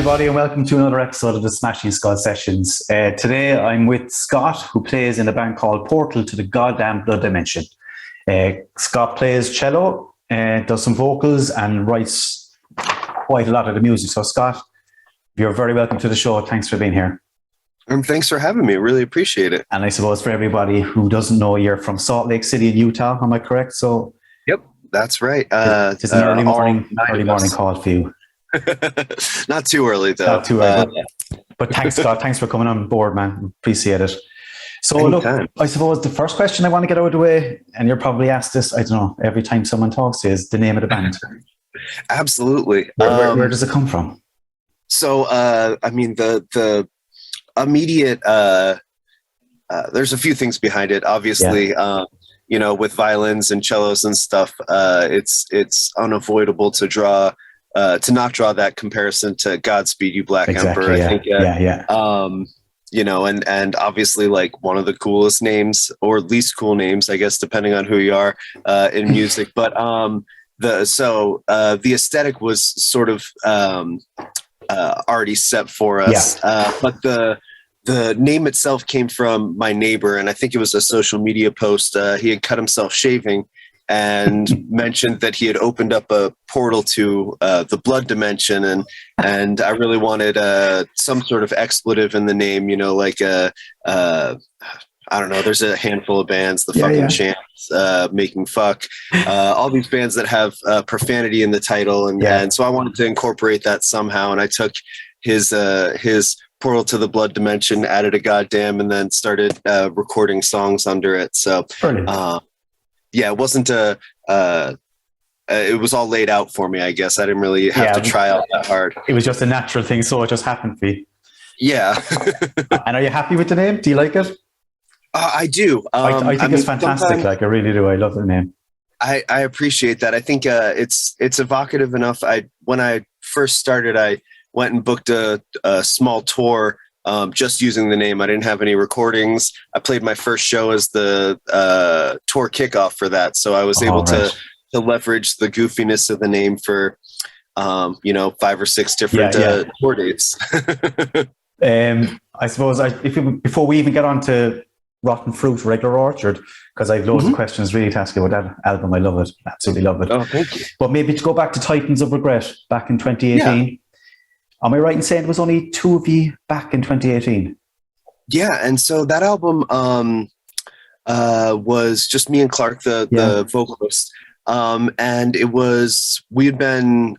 everybody, and welcome to another episode of the Smashing Skull Sessions. Today, I'm with Scott, who plays in a band called Portal to the Goddamn Blood Dimension. Scott plays cello, does some vocals, and writes quite a lot of the music. So, Scott, you're very welcome to the show. Thanks for being here. Thanks for having me. Really appreciate it. And I suppose for everybody who doesn't know, you're from Salt Lake City in Utah. Am I correct? So, yep, that's right. It's an early morning call for you. Not too early, though. Not too early. But thanks, Scott. Thanks for coming on board, man. Appreciate it. So, anytime. Look, I suppose the first question I want to get out of the way, and you're probably asked this, I don't know, every time someone talks to you, is the name of the band. Absolutely. Where does it come from? So, I mean, the immediate, there's a few things behind it. Obviously, with violins and cellos and stuff, it's unavoidable to not draw that comparison to Godspeed You Black Emperor. I think, and obviously, like, one of the coolest names, or least cool names, I guess, depending on who you are in music. But the aesthetic was sort of already set for us. But the name itself came from my neighbor, and I think it was a social media post. He had cut himself shaving and mentioned that he had opened up a portal to the blood dimension, and I really wanted some sort of expletive in the name, like I don't know, there's a handful of bands, the fucking Champs, Making Fuck, all these bands that have profanity in the title, and so I wanted to incorporate that somehow, and I took his portal to the blood dimension, added a goddamn, and then started recording songs under it. So it wasn't it was all laid out for me, I guess. I didn't really have to try out that hard. It was just a natural thing, so it just happened for you. Yeah. And are you happy with the name? Do you like it? I do. I think it's fantastic. Like, I really do. I love the name. I appreciate that. I think it's evocative enough. When I first started, I went and booked a small tour just using the name. I didn't have any recordings. I played my first show as the tour kickoff for that. So I was able to leverage the goofiness of the name for, 5 or 6 different tour dates. I suppose before we even get on to Rotten Fruit, Regular Orchard, because I have loads of questions really to ask you about that album. I love it. Absolutely love it. Oh, thank you. But maybe to go back to Titans of Regret back in 2018. Yeah. Am I right in saying it was only 2 of you back in 2018? Yeah, and so that album was just me and Clark, the vocalist. And we had been...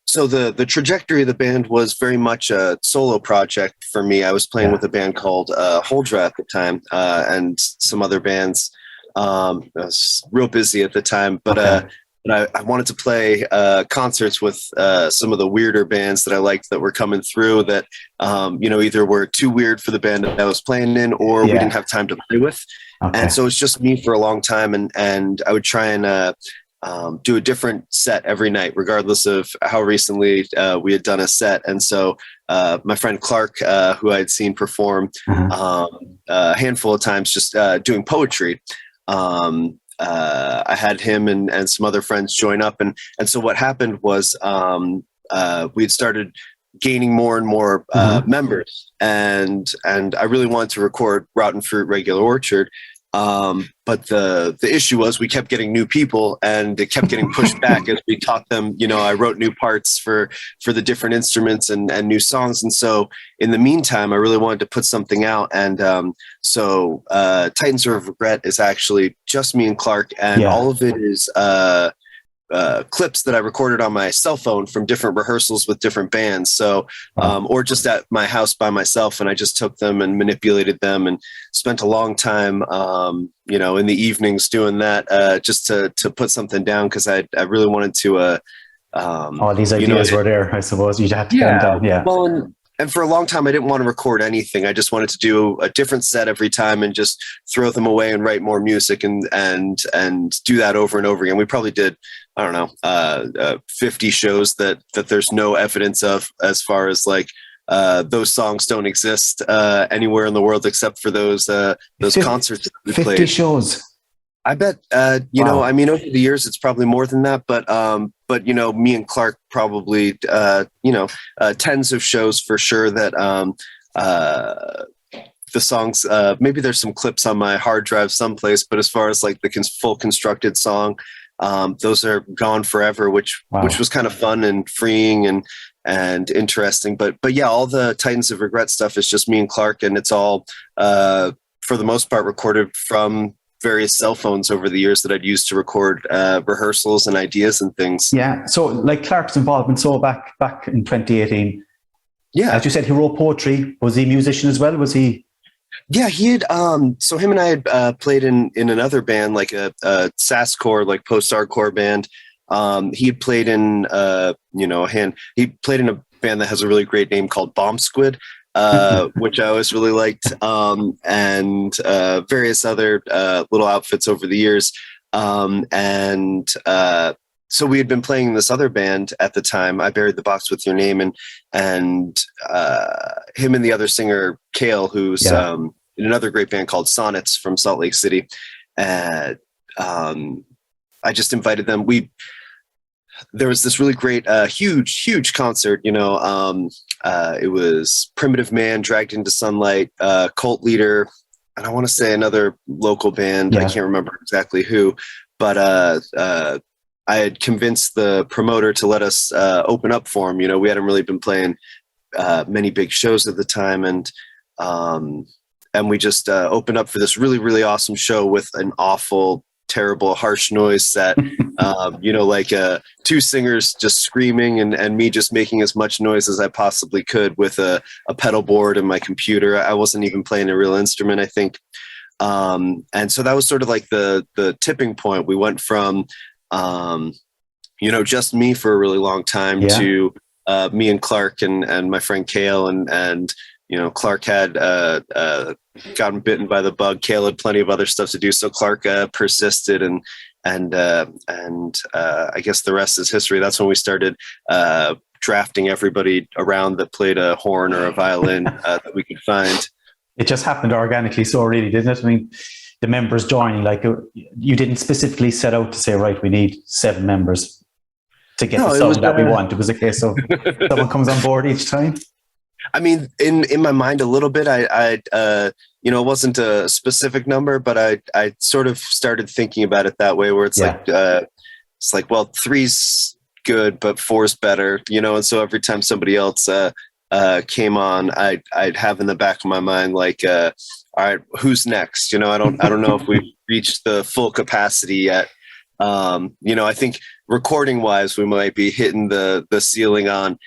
So the trajectory of the band was very much a solo project for me. I was playing with a band called Holdra at the time, and some other bands. I was real busy at the time, but I wanted to play concerts with some of the weirder bands that I liked that were coming through that, either were too weird for the band that I was playing in, or we didn't have time to play with. Okay. And so it's just me for a long time, and I would try and do a different set every night, regardless of how recently we had done a set. And so my friend Clark, who I had seen perform a handful of times just doing poetry, I had him and some other friends join up. And so what happened was we had started gaining more and more members. And I really wanted to record Rotten Fruit, Regular Orchard. But the issue was we kept getting new people, and it kept getting pushed back as we taught them. I wrote new parts for the different instruments and new songs. And so in the meantime, I really wanted to put something out. And so Titans of Regret is actually just me and Clark, and all of it is clips that I recorded on my cell phone from different rehearsals with different bands. So, or just at my house by myself, and I just took them and manipulated them and spent a long time, in the evenings doing that, just to put something down. Cause I really wanted to, all these ideas were there, I suppose you had to get them down. Yeah. Well, and for a long time, I didn't want to record anything. I just wanted to do a different set every time and just throw them away and write more music and do that over and over again. We probably did, I don't know, 50 shows that there's no evidence of, as far as like those songs don't exist anywhere in the world except for those concerts that we 50 played. 50 shows. I bet, Wow. I mean, over the years, it's probably more than that, but, me and Clark probably, tens of shows for sure that, uh, the songs, maybe there's some clips on my hard drive someplace, but as far as like the full constructed song, those are gone forever, which Wow. was kind of fun and freeing and interesting. But yeah, all the Titans of Regret stuff is just me and Clark, and it's all, for the most part, recorded from various cell phones over the years that I'd used to record rehearsals and ideas and things. Yeah. So like Clark's involvement, so back in 2018, Yeah, as you said, he wrote poetry. Was he a musician as well? Was he? yeah, he had. So him and I had played in another band, like a sasscore, like post-hardcore band. He had played in, he played in a band that has a really great name called Bomb Squid, which I always really liked, and various other little outfits over the years. So we had been playing in this other band at the time. I Buried the Box with Your Name, and him and the other singer Kale, who's Yeah. in another great band called Sonnets from Salt Lake City. And I just invited them. There was this really great, huge concert. It was Primitive Man, Dragged into Sunlight, Cult Leader, and I want to say another local band. I Yeah. can't remember exactly who, but I had convinced the promoter to let us open up for him. We hadn't really been playing many big shows at the time, and we just opened up for this really, really awesome show with an awful, terrible, harsh noise set. Like two singers just screaming and me just making as much noise as I possibly could with a pedal board and my computer. I wasn't even playing a real instrument, I think. And so that was sort of like the tipping point. We went from, just me for a really long time Yeah. to me and Clark and my friend Kale and Clark had gotten bitten by the bug. Kale had plenty of other stuff to do, so Clark persisted, and I guess the rest is history. That's when we started drafting everybody around that played a horn or a violin that we could find. It just happened organically, so really, didn't it? I mean, the members joining, like you didn't specifically set out to say, right, we need 7 members to get the sound that we want. It was a case of someone comes on board each time. I mean, in my mind, a little bit. It wasn't a specific number, but I sort of started thinking about it that way, where it's like, well, 3's good, but 4's better, And so every time somebody else came on, I'd have in the back of my mind, like, all right, who's next? I don't know if we've reached the full capacity yet. I think recording wise, we might be hitting the ceiling on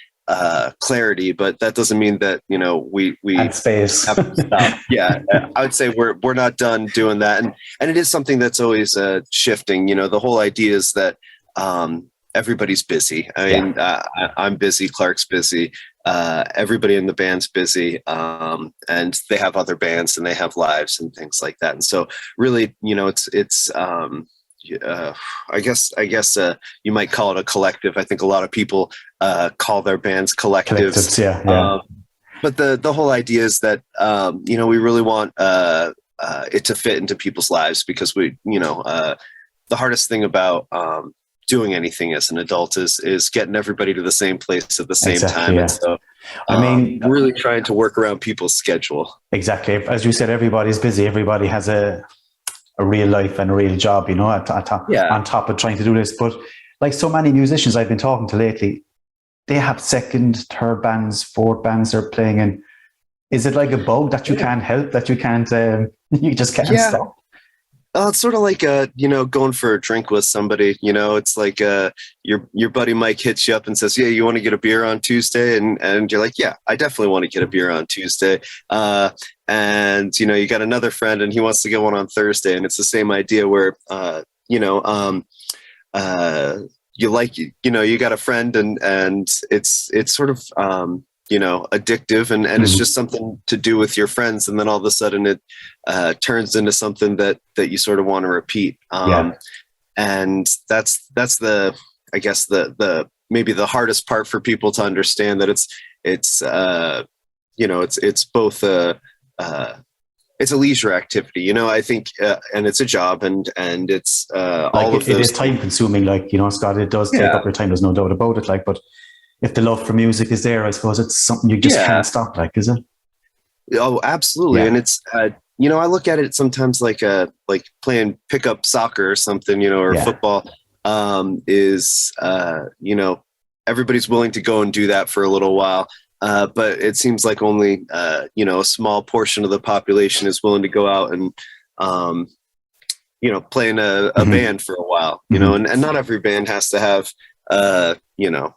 clarity, but that doesn't mean that we And space. have to stop. Yeah, I would say we're not done doing that, and it is something that's always shifting. The whole idea is that everybody's busy. I mean, I'm busy, Clark's busy, everybody in the band's busy, and they have other bands and they have lives and things like that. And so really, it's I guess you might call it a collective. I think a lot of people call their bands collectives. Yeah. But the whole idea is that we really want it to fit into people's lives, because the hardest thing about doing anything as an adult is getting everybody to the same place at the same time. Yeah. And so I mean, really trying to work around people's schedule. Exactly. As you said, everybody's busy. Everybody has a real life and a real job, on top of trying to do this. But like so many musicians I've been talking to lately, they have second, third bands, fourth bands they're playing in. Is it like a bug that you can't help, that you can't, you just can't stop? It's sort of like going for a drink with somebody. It's like your buddy Mike hits you up and says, "Yeah, you want to get a beer on Tuesday?" And you're like, "Yeah, I definitely want to get a beer on Tuesday." And you got another friend and he wants to get one on Thursday, and it's the same idea where you got a friend and it's sort of addictive, and it's just something to do with your friends, and then all of a sudden it turns into something that you sort of want to repeat. And that's the, I guess, the maybe the hardest part for people to understand, that it's both it's a leisure activity, you know. I think, and it's a job, and it's Like all of it those is time consuming, like, you know, Scott, it does take yeah, up your time. There's no doubt about it. Like, but if the love for music is there, I suppose it's something you just yeah. can't stop, like, is it? Oh, absolutely. Yeah. And it's, you know, I look at it sometimes like playing pickup soccer or something, you know, or Yeah. football, is, you know, everybody's willing to go and do that for a little while. But it seems like only, you know, a small portion of the population is willing to go out and, you know, play in a Mhm. band for a while, you know, Mhm. and not every band has to have, you know,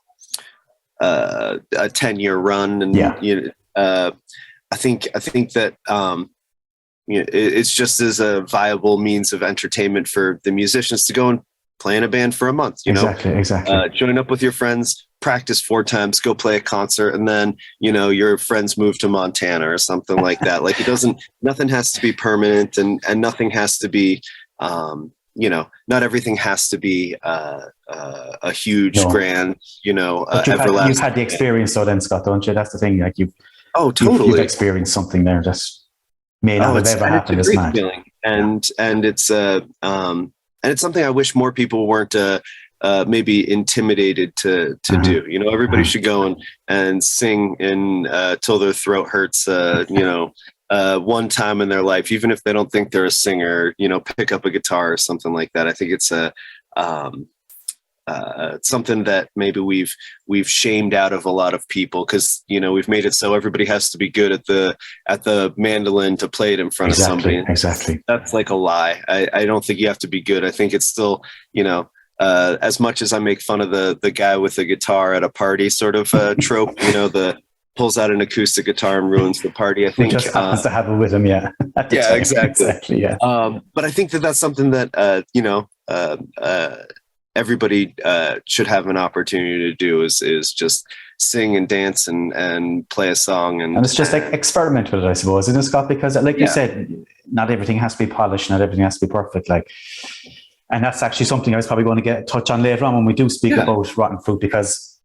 a 10-year run. And, Yeah. you know, I think that you know, it's just as a viable means of entertainment for the musicians to go and play in a band for a month. You know, Exactly. Exactly. join up with your friends, practice 4 times, go play a concert, and then you know your friends move to Montana or something like that. Like it doesn't, nothing has to be permanent, and nothing has to be. You know, not everything has to be a huge, No. grand, you know, But you've had everlasting. the experience though then, Scott, don't you? That's the thing. Like Oh, you've totally. experienced something there that may not Oh, have ever it's a happened. It's great mad. feeling, Yeah. and it's something I wish more people weren't maybe intimidated to Uh-huh. do. You know, everybody Uh-huh. should go and sing in till their throat hurts. You know, one time in their life, even if they don't think they're a singer. You know, pick up a guitar or something like that. I think it's a something that maybe we've shamed out of a lot of people, because you know we've made it so everybody has to be good at the mandolin to play it in front of somebody. Exactly. Exactly. That's like a lie. I don't think you have to be good. I think it's still, you know, as much as I make fun of the guy with the guitar at a party sort of trope, you know, the pulls out an acoustic guitar and ruins the party. I Who think just happens to have it with him, yeah, at the yeah, time. exactly. Exactly. Yeah. But I think that that's something that you know, everybody should have an opportunity to do, is just sing and dance and play a song, And it's just like experiment with it, I suppose, isn't it, Scott? Because, like you yeah, said, not everything has to be polished, not everything has to be perfect. Like, and that's actually something I was probably going to touch on later on when we do speak yeah, about rotten fruit, because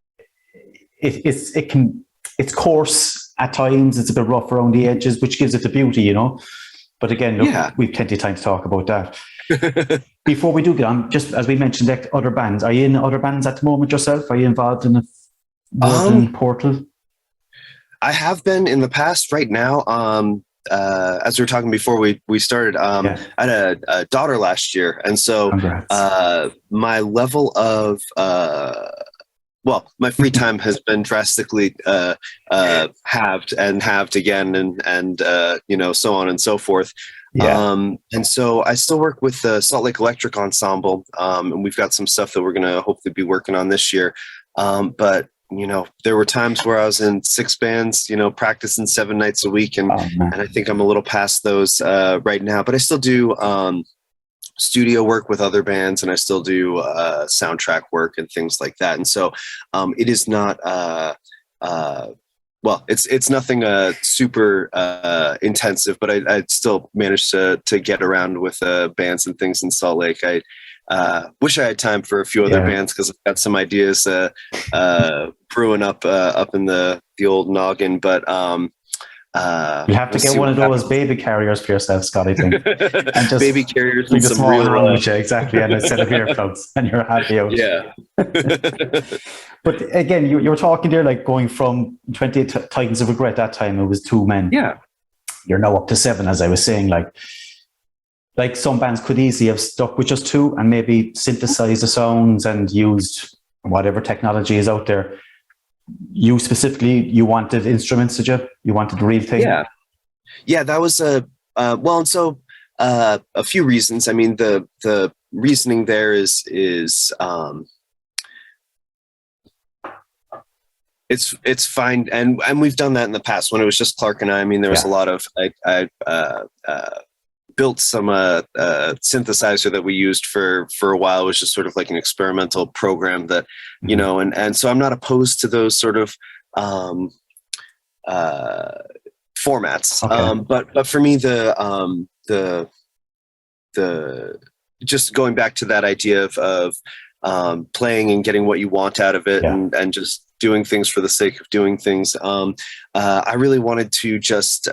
it's coarse at times. It's a bit rough around the edges, which gives it the beauty, you know. But again, look, yeah. we've plenty of time to talk about that. Before we do get on, just as we mentioned, like other bands, are you in other bands at the moment yourself? Are you involved in more than Portal? I have been in the past. Right now, as we were talking before we started, Yeah. I had a daughter last year, and so Congrats. my level of well, my free time has been drastically halved and halved again, and you know, so on and so forth. Yeah. And so I still work with the Salt Lake Electric Ensemble, and we've got some stuff that we're going to hopefully be working on this year. But you know, there were times where I was in 6 bands, you know, practicing 7 nights a week, and I think I'm a little past those right now. But I still do studio work with other bands, and I still do soundtrack work and things like that. And so it is not well, it's nothing super intensive, but I still managed to get around with bands and things in Salt Lake. I wish I had time for a few other bands, because I've got some ideas brewing up in the old noggin. But you have to get one of those baby carriers for yourself, Scott, I think. And just baby carriers bring and the some small real one with you, exactly, and a set of earplugs, and you're happy out. yeah. But again, you were talking there, like going from 20 Titans of Regret, that time it was 2 men. Yeah. You're now up to 7, as I was saying. Like some bands could easily have stuck with just 2 and maybe synthesized the sounds and used whatever technology is out there. You specifically, you wanted instruments, did you? You wanted the real thing? Yeah, that was well, and so a few reasons. I mean, the reasoning there is it's fine, and we've done that in the past when it was just Clark and I. I mean, there was a lot of I built some synthesizer that we used for a while. It was just sort of like an experimental program that, you know, and so I'm not opposed to those sort of formats. Okay. But for me, the just going back to that idea of playing and getting what you want out of it, and just doing things for the sake of doing things. I really wanted to just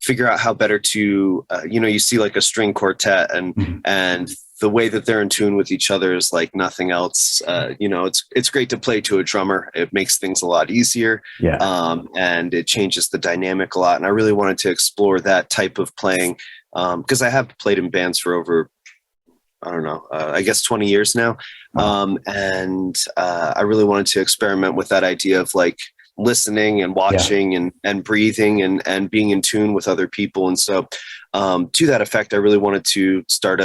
figure out how better to, you see like a string quartet and the way that they're in tune with each other is like nothing else. It's great to play to a drummer. It makes things a lot easier. Yeah. And it changes the dynamic a lot. And I really wanted to explore that type of playing because I have played in bands for over, I don't know, I guess 20 years now. Wow. And I really wanted to experiment with that idea of like listening and watching and breathing and being in tune with other people. And so to that effect, I really wanted to start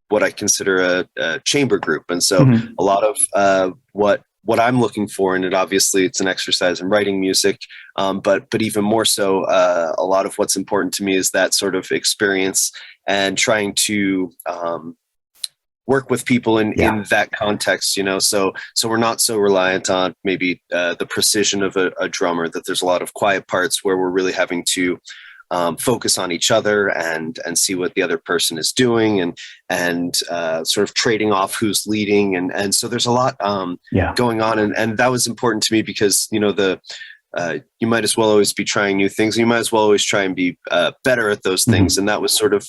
what I consider a chamber group. And so a lot of what I'm looking for in it, obviously it's an exercise in writing music, but even more so, a lot of what's important to me is that sort of experience and trying to work with people in that context, so we're not so reliant on maybe the precision of a drummer, that there's a lot of quiet parts where we're really having to focus on each other and see what the other person is doing and sort of trading off who's leading. And so there's a lot going on. And that was important to me because, you might as well always be trying new things. You might as well always try and be better at those things. And that was sort of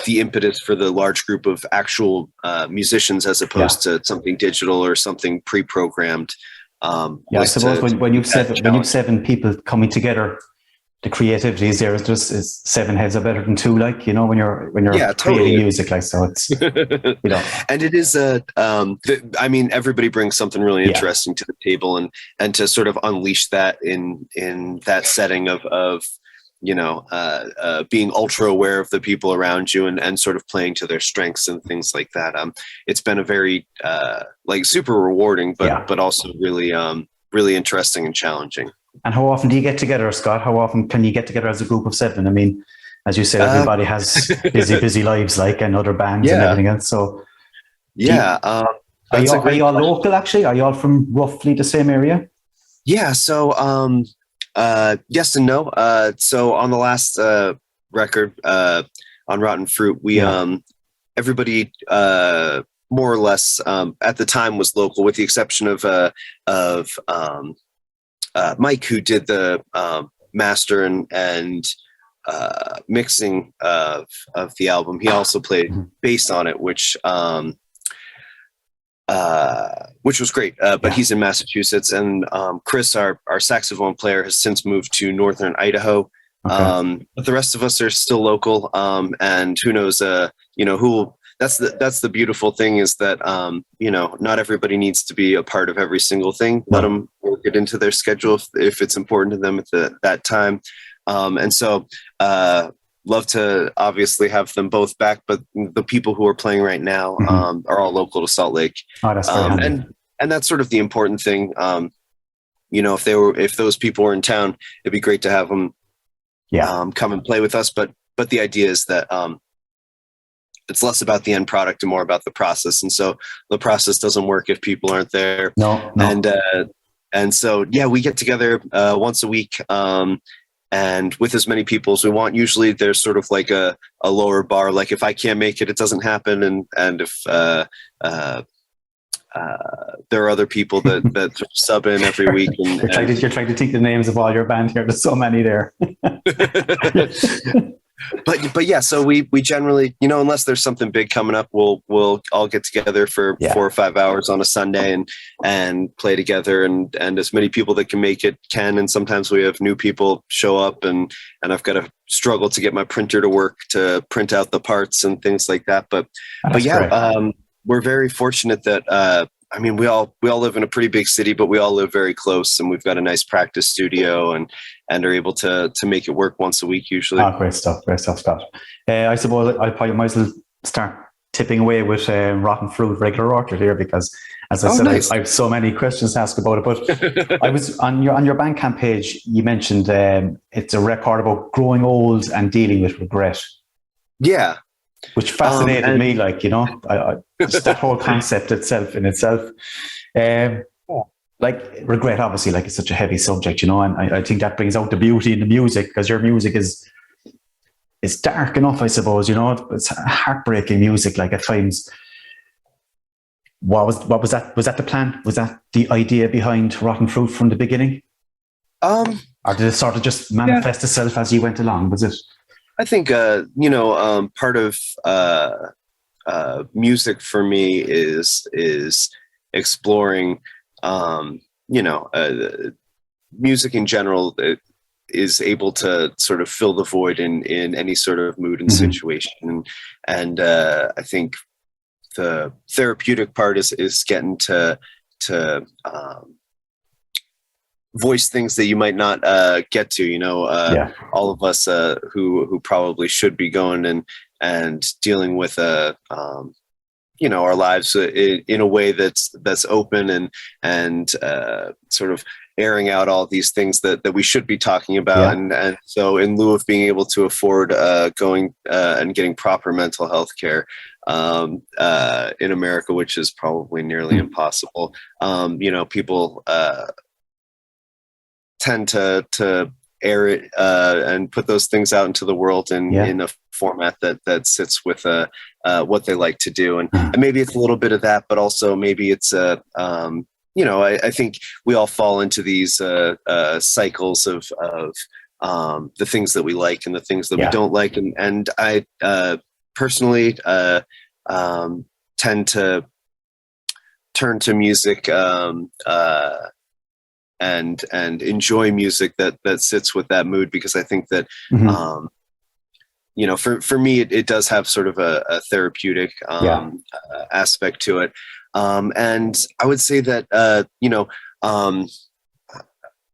the impetus for the large group of actual musicians as opposed to something digital or something pre-programmed. I suppose when you've seven people coming together, the creativity is there. It's just seven heads are better than two, like, when you're creating music, like, so it's, and it is everybody brings something really interesting to the table, and to sort of unleash that in that setting of being ultra aware of the people around you and sort of playing to their strengths and things like that. It's been a very super rewarding, but also really, really interesting and challenging. And how often do you get together, Scott? How often can you get together as a group of seven? I mean, as you said, everybody has busy lives, like, and other bands and everything else. So, are you all local, actually? Are you all from roughly the same area? Yeah. So, yes and no. So on the last record, on Rotten Fruit, we everybody more or less at the time was local, with the exception of Mike, who did the master and mixing of the album. He also played bass on it, which was great. But he's in Massachusetts, and Chris, our saxophone player, has since moved to northern Idaho. Okay. But the rest of us are still local, and who knows, who. That's the beautiful thing, is that not everybody needs to be a part of every single thing. Let them work it into their schedule if it's important to them at that time. And so love to obviously have them both back, but the people who are playing right now are all local to Salt Lake. Oh, that's very handy. And that's sort of the important thing. If those people were in town, it'd be great to have them come and play with us. But the idea is that it's less about the end product and more about the process. And so the process doesn't work if people aren't there. No. And so, we get together once a week, and with as many people as we want. Usually there's sort of like a lower bar. Like, if I can't make it, it doesn't happen. And if there are other people that sub in every week. And, you're trying to think the names of all your band here. There's so many there. But yeah, so we generally, unless there's something big coming up, we'll all get together for 4 or 5 hours on a Sunday and play together, and as many people that can make it can. And sometimes we have new people show up, and I've got to struggle to get my printer to work to print out the parts and things like that. But we're very fortunate that we all live in a pretty big city, but we all live very close, and we've got a nice practice studio and are able to make it work once a week usually. Oh, great stuff, Scott. I suppose I probably might as well start tipping away with Rotten Fruit regular order here, because, as I said, nice. I have so many questions to ask about it. But I was on your Bandcamp page. You mentioned it's a record about growing old and dealing with regret. Yeah. Which fascinated me, just that whole concept itself. Like, regret, obviously, like, it's such a heavy subject, and I think that brings out the beauty in the music, because your music is dark enough, I suppose, it's heartbreaking music, like, at times. What was that? Was that the plan? Was that the idea behind Rotten Fruit from the beginning? Or Or did it sort of just manifest itself as you went along? Was it? I think, part of music for me is exploring, music in general is able to sort of fill the void in any sort of mood and situation. And I think the therapeutic part is getting to voice things that you might not get to, all of us who probably should be going and dealing with our lives in a way that's open and sort of airing out all these things that we should be talking about. And so in lieu of being able to afford going and getting proper mental health care in America, which is probably nearly impossible, people tend to air it and put those things out into the world in a format that sits with what they like to do. And maybe it's a little bit of that, but also maybe it's I think we all fall into these cycles of the things that we like and the things that we don't like. And I personally tend to turn to music and enjoy music that sits with that mood, because I think that for me it does have sort of a therapeutic aspect to it, and I would say that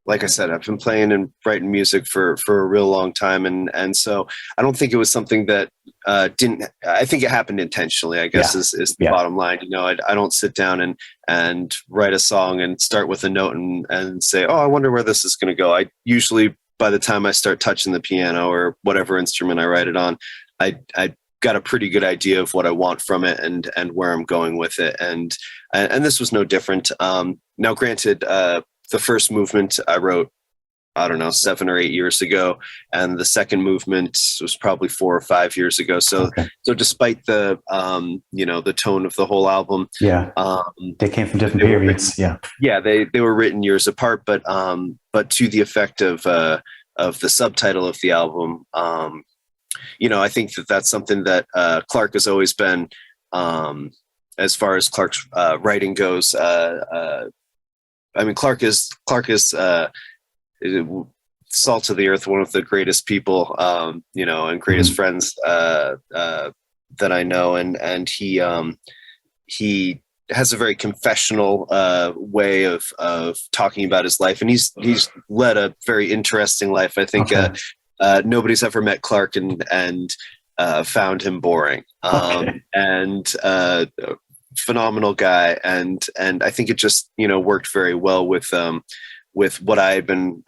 like I said, I've been playing and writing music for a real long time, and so I don't think it was something that I think it happened intentionally, I guess, is the bottom line. I don't sit down and write a song and start with a note and say, oh, I wonder where this is going to go. I usually, by the time I start touching the piano or whatever instrument I write it on, I got a pretty good idea of what I want from it and where I'm going with it. And this was no different. Now, granted, the first movement I wrote, I don't know, 7 or 8 years ago, and the second movement was probably 4 or 5 years ago. So despite the the tone of the whole album, they came from different periods. They were written years apart, but to the effect of the subtitle of the album, I think that's something that Clark has always been, as far as Clark's writing goes. Clark is salt of the earth, one of the greatest people, and greatest friends that I know, and he has a very confessional way of talking about his life, and he's led a very interesting life. I think nobody's ever met Clark and found him boring, and phenomenal guy, and I think it just worked very well with what I had been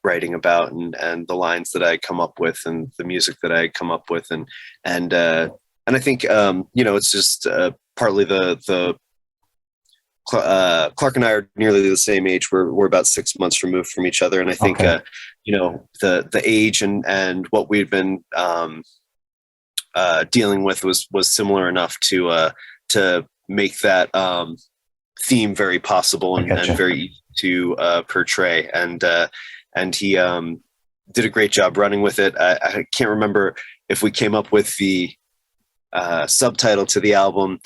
writing about and the lines that I come up with and the music that I come up with, and I think it's just partly the Clark and I are nearly the same age. We're about 6 months removed from each other, and I think the age and what we've been dealing with was similar enough to make that theme very possible and very easy to portray. And he did a great job running with it. I can't remember if we came up with the subtitle to the album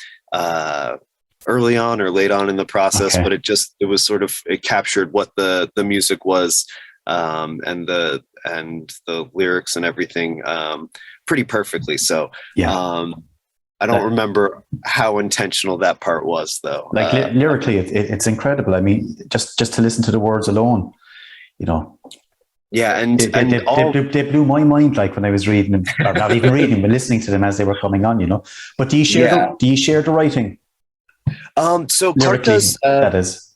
early on or late on in the process, but it was sort of, it captured what the music was, and the lyrics and everything pretty perfectly. So I don't remember how intentional that part was, though. Like lyrically, it's incredible. I mean, just to listen to the words alone, Yeah, and they blew my mind. Like when I was reading them, or not even reading, but listening to them as they were coming on. But do you share the writing? So Clark does. That is.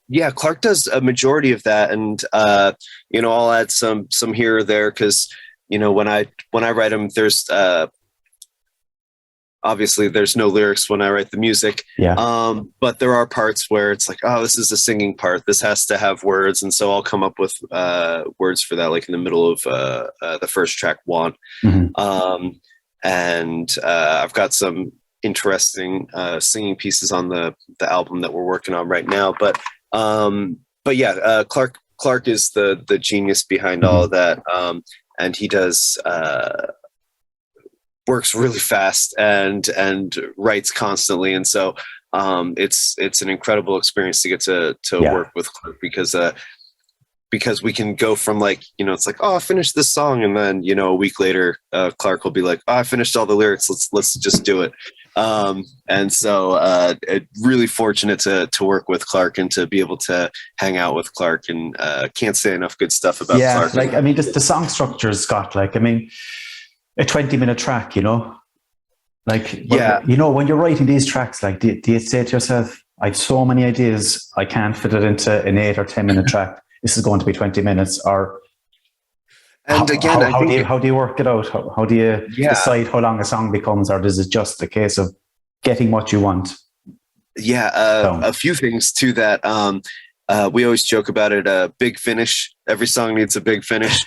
Yeah, Clark does a majority of that, and I'll add some here or there, because when I write them, there's obviously there's no lyrics when I write the music. But there are parts where it's like, oh, this is a singing part. This has to have words, and so I'll come up with words for that, like in the middle of the first track, "Want." And I've got some interesting singing pieces on the album that we're working on right now. But yeah, Clark Clark is the genius behind all of that, and he does works really fast and writes constantly, and so it's an incredible experience to get to work with Clark, because we can go from like, it's like, oh, I finished this song, and then a week later Clark will be like, oh, I finished all the lyrics, let's just do it. And so really fortunate to work with Clark and to be able to hang out with Clark, and can't say enough good stuff about Clark. Like, I mean, just the song structure, Scott, like, I mean, a 20-minute track, like, when you're writing these tracks, like, do you say to yourself, I have so many ideas, I can't fit it into an 8 or 10-minute track, this is going to be 20 minutes, or how do you work it out? How do you decide how long a song becomes, or is it just a case of getting what you want? A few things to that. We always joke about it, a big finish. Every song needs a big finish.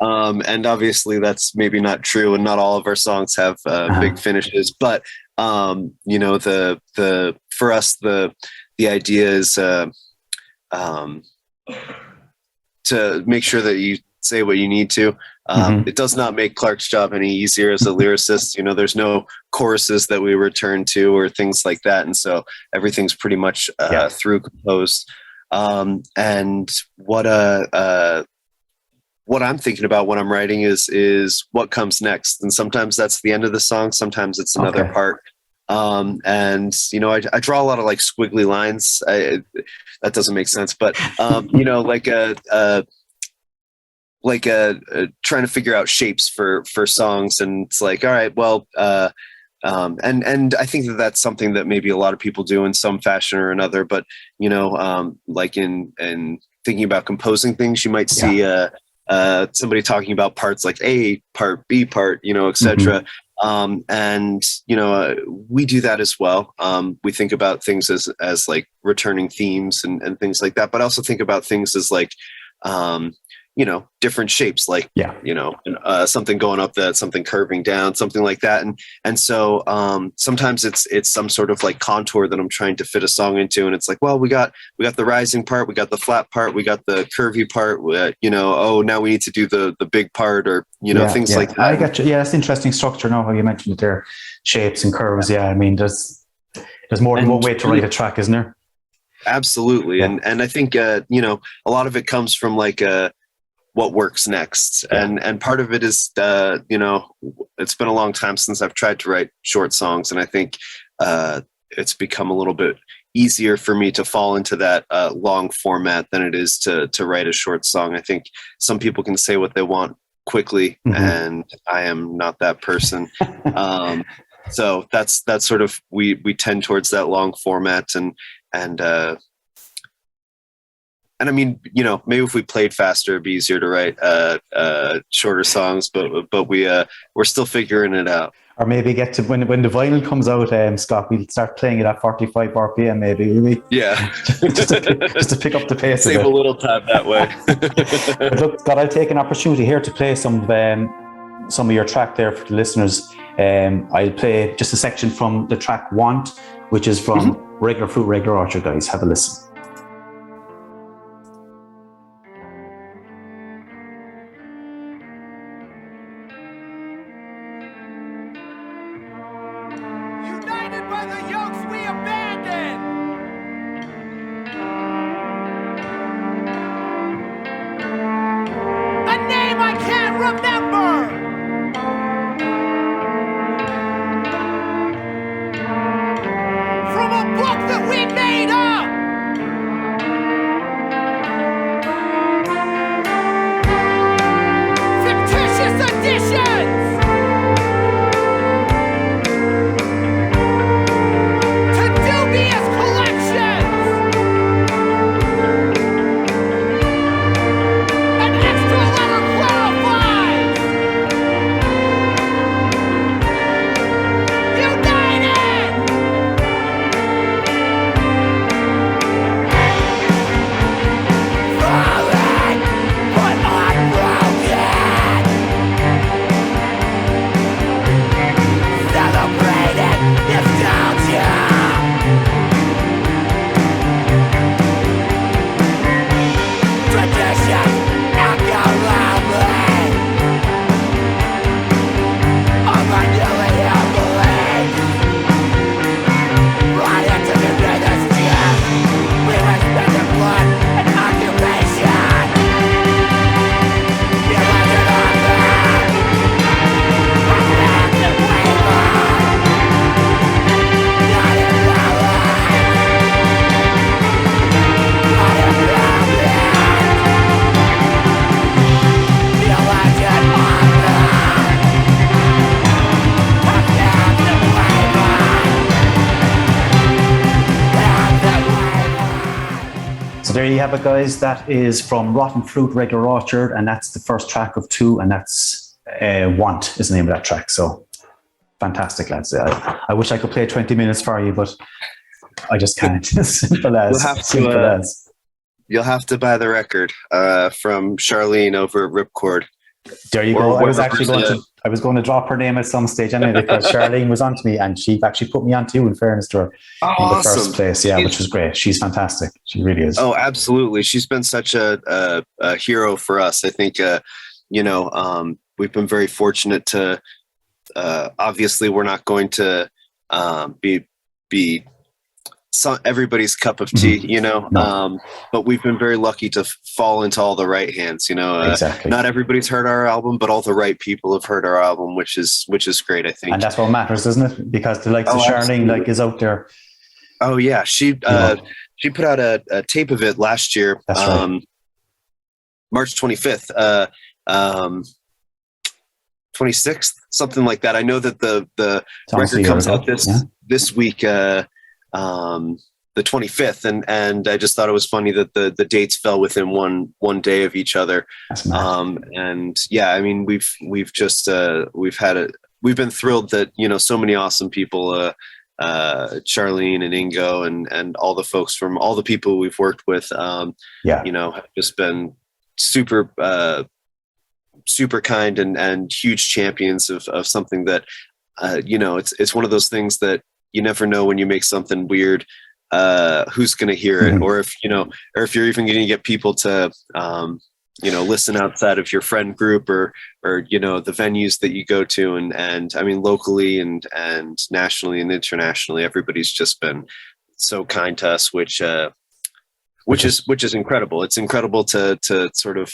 And obviously that's maybe not true, and not all of our songs have big finishes, but for us, the idea is to make sure that you say what you need to. It does not make Clark's job any easier as a lyricist. There's no choruses that we return to or things like that, and so everything's pretty much through composed. And what I'm thinking about when I'm writing is what comes next. And sometimes that's the end of the song. Sometimes it's another part. And I draw a lot of like squiggly lines. That doesn't make sense, but trying to figure out shapes for songs. And it's like, all right, well, and I think that's something that maybe a lot of people do in some fashion or another, but like in thinking about composing things, you might see, somebody talking about parts like A part, B part, etc. And we do that as well. We think about things as like returning themes and things like that, but also think about things as like different shapes, like something going up, that something curving down, something like that. And so sometimes it's some sort of like contour that I'm trying to fit a song into, and it's like, well, we got the rising part, we got the flat part, we got the curvy part, now we need to do the big part, or things like that. I got you. That's interesting structure. Now how you mentioned it there, shapes and curves. I mean, there's more than one way to write a track, isn't there? Absolutely. And I think a lot of it comes from like what works next. And part of it is, it's been a long time since I've tried to write short songs. And I think it's become a little bit easier for me to fall into that long format than it is to write a short song. I think some people can say what they want quickly, and I am not that person. So that's sort of, we tend towards that long format, and I mean, maybe if we played faster, it'd be easier to write shorter songs, but we're still figuring it out. Or maybe get to when the vinyl comes out, Scott, we'll start playing it at 45 RPM, maybe. Yeah. just to pick up the pace. Save a little time that way. But look, Scott, I'll take an opportunity here to play some of your track there for the listeners. I'll play just a section from the track Want, which is from Regular Fruit, Regular Orchard, guys. Have a listen. there you have it, guys. That is from Rotten Fruit Regular Orchard, and that's the first track of 2, and that's Want is the name of that track. So fantastic, lads. I wish I could play 20 minutes for you, but I just can't. Simple as. You'll have to buy the record from Charlene over at Ripcord. There you go. I was going to drop her name at some stage anyway, because Charlene was onto me, and she actually put me onto you, in fairness to her, in the first place. Yeah, which was great. She's fantastic. She really is. Oh, absolutely. She's been such a hero for us. I think, we've been very fortunate to, obviously we're not going to be everybody's cup of tea, No. but we've been very lucky to fall into all the right hands. Exactly. Not everybody's heard our album, but all the right people have heard our album, which is great, I think. And that's what matters, isn't it? Because the likes of Charlene is out there. Oh yeah, she put out a tape of it last year. That's right. March 25th, 26th, something like that. I know that the record comes out this week. The 25th, and I just thought it was funny that the dates fell within one day of each other. That's nice. And yeah, I mean, we've been thrilled that, so many awesome people, Charlene and Ingo and all the folks from all the people we've worked with, have just been super kind and huge champions of something that, it's one of those things that you never know when you make something weird, who's going to hear it, or if you're even going to get people to, listen outside of your friend group or the venues that you go to. And I mean, locally and nationally and internationally, everybody's just been so kind to us, which is incredible. It's incredible to sort of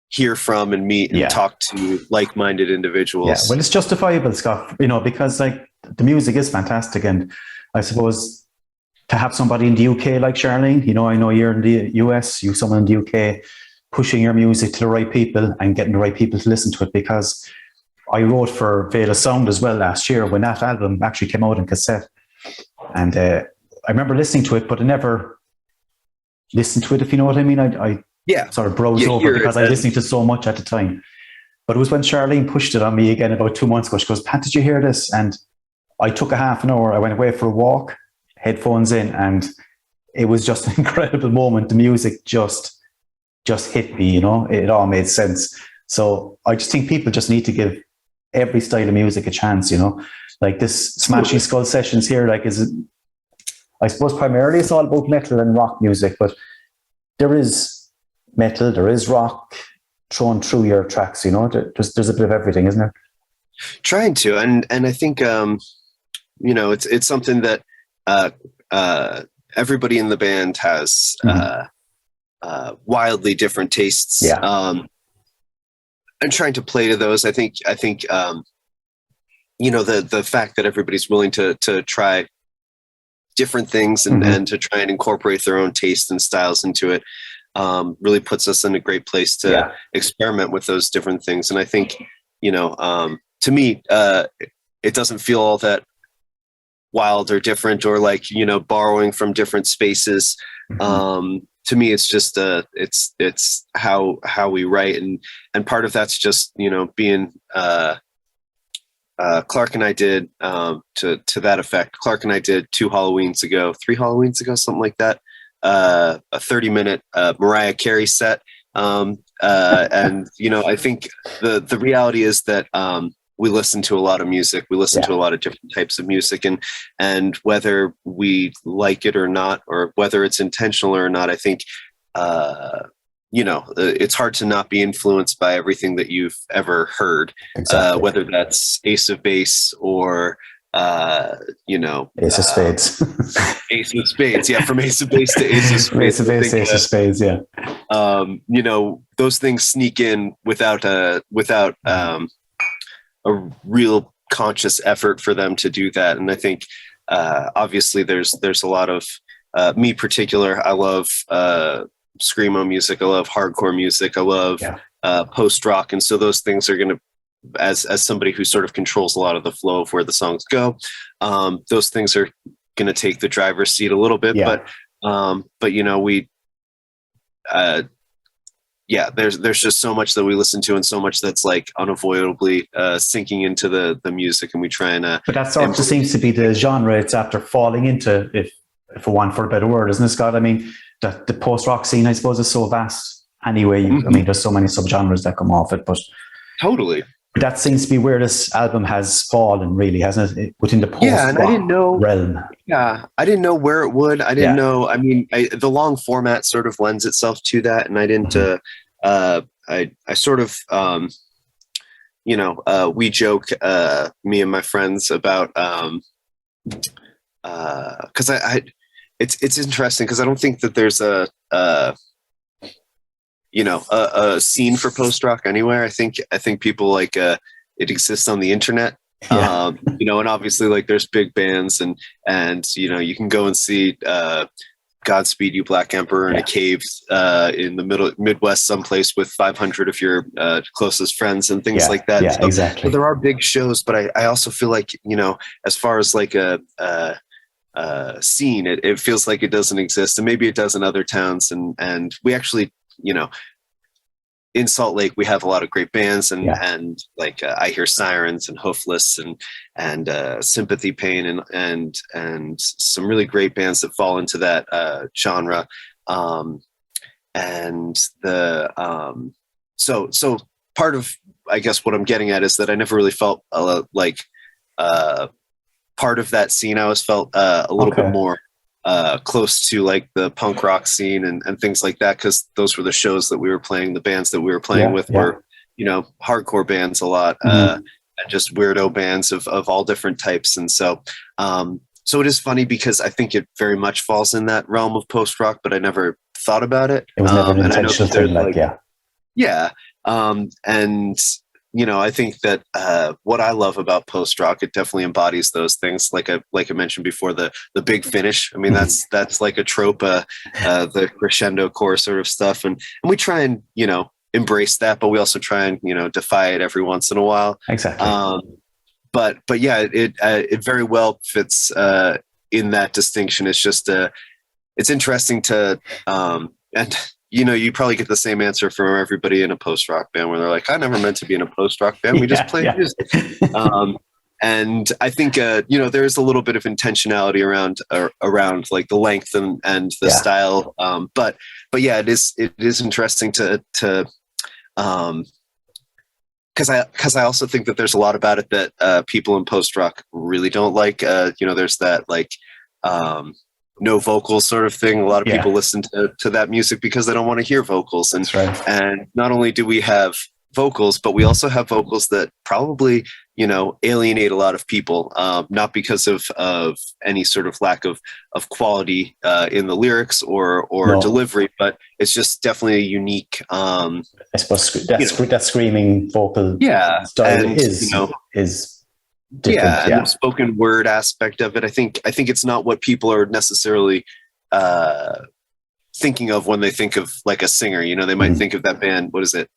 hear from and meet and talk to like-minded individuals. Yeah, well, it's justifiable, Scott, because the music is fantastic. And I suppose to have somebody in the UK like Charlene, I know you're in the US, you someone in the UK pushing your music to the right people and getting the right people to listen to it, because I wrote for Veil of Sound as well last year when that album actually came out in cassette. And I remember listening to it, but I never listened to it, if you know what I mean. I sort of browsed over because I listened to so much at the time. But it was when Charlene pushed it on me again about 2 months ago. She goes, "Pat, did you hear this?" And I took a half an hour. I went away for a walk, headphones in, and it was just an incredible moment. The music just hit me, it all made sense. So I just think people just need to give every style of music a chance, like this Smashing Skull sessions here, I suppose primarily it's all about metal and rock music, but there is metal, there is rock thrown through your tracks, there's a bit of everything, isn't there? Trying to, and I think, it's something that everybody in the band has wildly different tastes. And trying to play to those, I think the fact that everybody's willing to try different things and to try and incorporate their own taste and styles into it really puts us in a great place to experiment with those different things. And I think, to me, it doesn't feel all that wild or different or borrowing from different spaces. To me, it's just it's how we write, and part of that's just being Clark and I did to that effect. Clark and I did 3 Halloweens ago, something like that. A 30-minute Mariah Carey set, and I think the reality is that we listen to a lot of music. We listen to a lot of different types of music, and whether we like it or not, or whether it's intentional or not, I think, it's hard to not be influenced by everything that you've ever heard, whether that's Ace of Base or, Ace of Spades. Ace of Spades. Yeah. From Ace of Base to Ace of Spades. Ace of Spades. Yeah. Those things sneak in without a real conscious effort for them to do that. And I think, obviously there's a lot of, me particular, I love, screamo music. I love hardcore music. I love, post rock. And so those things are going to, as somebody who sort of controls a lot of the flow of where the songs go, those things are going to take the driver's seat a little bit, but yeah, there's just so much that we listen to and so much that's like unavoidably sinking into the music, and we try and but that sort of seems to be the genre it's after falling into, if for want for a better word, isn't it, Scott? I mean, the post-rock scene, I suppose, is so vast anyway. I mean, there's so many subgenres that come off it, but totally. That seems to be where this album has fallen, really, hasn't it? Within the post-rock realm. Yeah, I didn't know where it would. I didn't know. I mean, the long format sort of lends itself to that, and I didn't. I sort of, we joke, me and my friends about, because it's interesting because I don't think that there's a scene for post rock anywhere. I think people like it exists on the internet. And obviously like there's big bands and you can go and see Godspeed You Black Emperor in a cave in the Midwest someplace with 500 of your closest friends and things like that. Yeah, exactly. So there are big shows, but I also feel like, as far as like a scene, it feels like it doesn't exist, and maybe it does in other towns. And we actually, in Salt Lake, we have a lot of great bands, and like I Hear Sirens and Hoofless and Sympathy Pain and some really great bands that fall into that genre. So part of, I guess, what I'm getting at is that I never really felt like part of that scene. I always felt a little bit more close to like the punk rock scene and things like that, because those were the shows that we were playing. The bands that we were playing with were, hardcore bands a lot, and just weirdo bands of all different types. And so it is funny because I think it very much falls in that realm of post rock, but I never thought about it. It was never an intentional thing, I think that what I love about post rock, it definitely embodies those things. Like I mentioned before, the big finish. I mean, that's like a trope, the crescendo chorus sort of stuff, and we try and embrace that, but we also try and defy it every once in a while. Exactly. But yeah, it very well fits in that distinction. It's just it's interesting to and. You probably get the same answer from everybody in a post-rock band where they're like, I never meant to be in a post-rock band. We just play music. And I think, there's a little bit of intentionality around like the length and the style. But yeah, it is interesting to because I also think that there's a lot about it that people in post-rock really don't like. There's that like, no vocals sort of thing. A lot of people listen to that music because they don't want to hear vocals. And and not only do we have vocals, but we also have vocals that probably alienate a lot of people, not because of any sort of lack of quality in the lyrics or delivery, but it's just definitely a unique I suppose that screaming vocal style is different, and the spoken word aspect of it. I think it's not what people are necessarily thinking of when they think of like a singer. They might think of that band. What is it?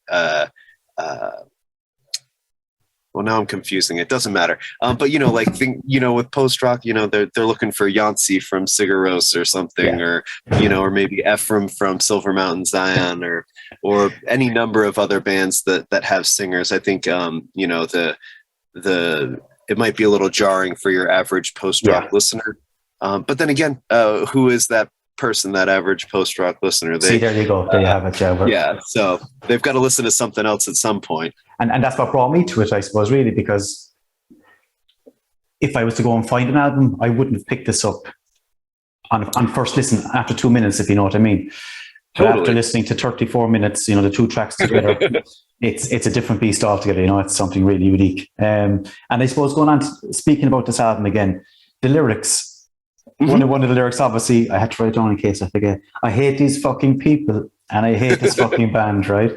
Well, now I'm confusing. It doesn't matter. But with post rock, they're looking for Yancey from Sigur Rós or something, or maybe Ephraim from Silver Mountain Zion, or any number of other bands that have singers. I think it might be a little jarring for your average post-rock listener. But then again, who is that person, that average post-rock listener? See, there you go. There you have it, so they've got to listen to something else at some point. And that's what brought me to it, I suppose, really, because if I was to go and find an album, I wouldn't have picked this up on first listen after 2 minutes, if you know what I mean. But after listening to 34 minutes, the two tracks together, it's a different beast altogether. It's something really unique. And I suppose going on, speaking about this album again, the lyrics, one of the lyrics, obviously, I had to write down in case I forget. I hate these fucking people and I hate this fucking band, right?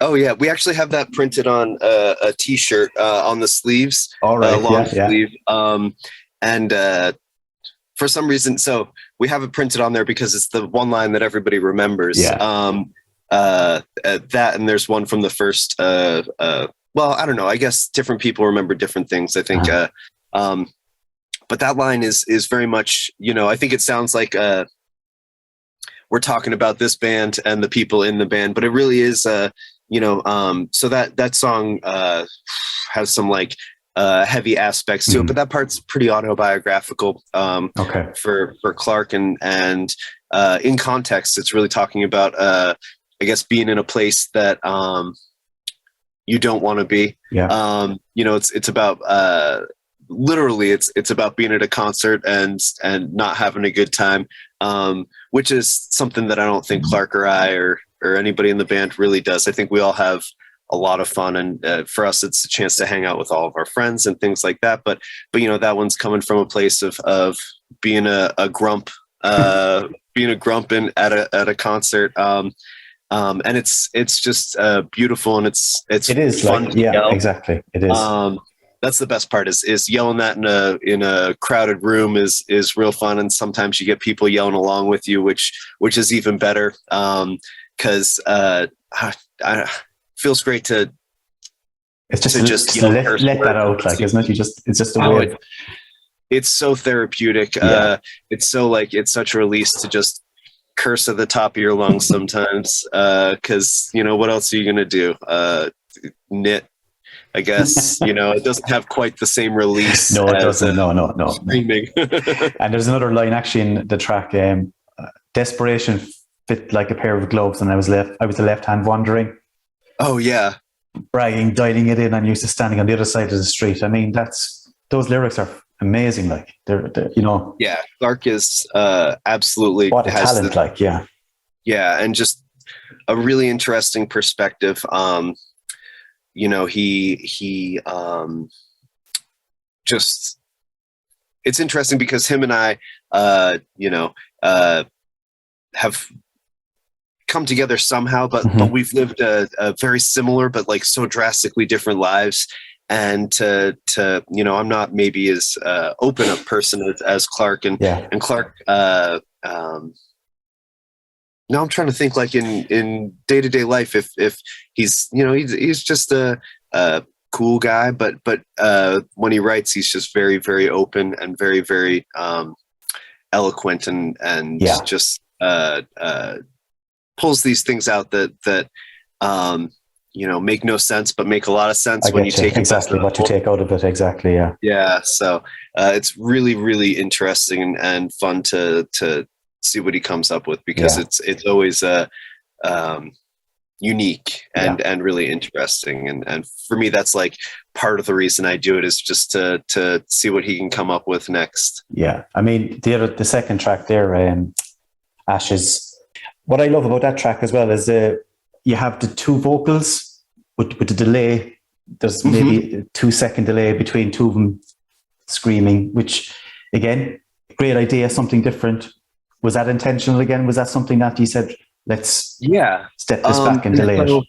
Oh, yeah. We actually have that printed on a T-shirt on the sleeves. All right. Long sleeve. And for some reason, so we have it printed on there because it's the one line that everybody remembers. That, and there's one from the first, well, I don't know. I guess different people remember different things, I think. But that line is very much, I think it sounds like we're talking about this band and the people in the band, but it really is, so that song has some like heavy aspects to it, but that part's pretty autobiographical for Clark, and in context, it's really talking about I guess being in a place that you don't want to be. It's about literally it's about being at a concert and not having a good time, which is something that I don't think Clark or I or anybody in the band really does. I think we all have a lot of fun, and for us it's a chance to hang out with all of our friends and things like that, but that one's coming from a place of being a grump being a grump at a concert, and it's just beautiful, and it is fun like, to yell. Exactly, it is. That's the best part is yelling that in a crowded room is real fun, and sometimes you get people yelling along with you, which is even better, because feels great to it's just let that out, like, isn't it? It's just a way of, it's so therapeutic. It's so like, it's such a release to just curse at the top of your lungs sometimes, because what else are you gonna do? Knit, I guess. It doesn't have quite the same release. No, it doesn't. No. Screaming. And there's another line actually in the track, desperation fit like a pair of gloves, and I was the left hand wandering. Oh yeah. Bragging, dialing it in, and used to standing on the other side of the street. I mean, those lyrics are amazing. Like they're Yeah, Clark is absolutely what a talent. Yeah, and just a really interesting perspective. He just, it's interesting because him and I have come together somehow, but we've lived a very similar but like so drastically different lives, and to I'm not maybe as open a person as Clark, and Clark now I'm trying to think, like in day-to-day life, if he's he's just a cool guy, but when he writes, he's just very, very open and very, very eloquent, and just pulls these things out that make no sense but make a lot of sense when you take exactly what you take out of it. Exactly. Yeah. So it's really, really interesting and fun to see what he comes up with, because it's always unique and really interesting, and for me that's like part of the reason I do it, is just to see what he can come up with next. I mean, the second track there, Ashes, what I love about that track as well is you have the two vocals with the delay. There's maybe a 2-second delay between two of them screaming, which again, great idea, something different. Was that intentional again? Was that something that you said, let's step this back and delay it?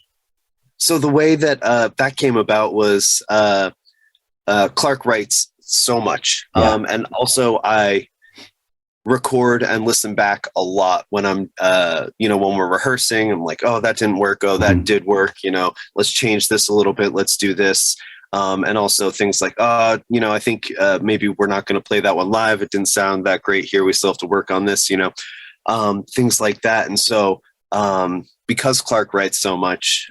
So the way that that came about was Clark writes so much, and also I record and listen back a lot when I'm when we're rehearsing. I'm like, oh, that didn't work, oh, that did work, let's change this a little bit, let's do this, and also things like I think maybe we're not going to play that one live, it didn't sound that great here, we still have to work on this, things like that. And so because Clark writes so much,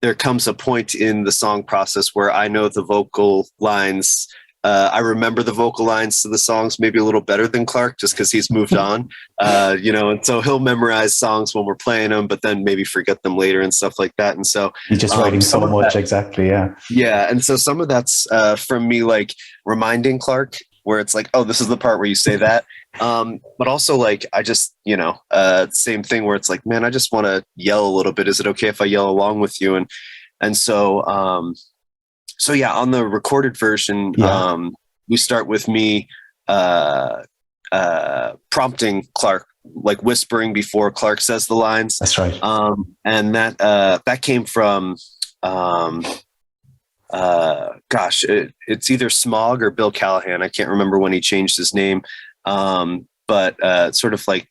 there comes a point in the song process where I know the vocal lines. I remember the vocal lines to the songs maybe a little better than Clark, just because he's moved on, and so he'll memorize songs when we're playing them, but then maybe forget them later and stuff like that. And so he's just writing so much. And so some of that's from me, like reminding Clark, where it's like, oh, this is the part where you say that. But also like, I just, same thing where it's like, man, I just want to yell a little bit. Is it okay if I yell along with you? And so, so yeah, on the recorded version, we start with me prompting Clark, like whispering before Clark says the lines. That's right. And that came from, it's either Smog or Bill Callahan. I can't remember when he changed his name, but sort of like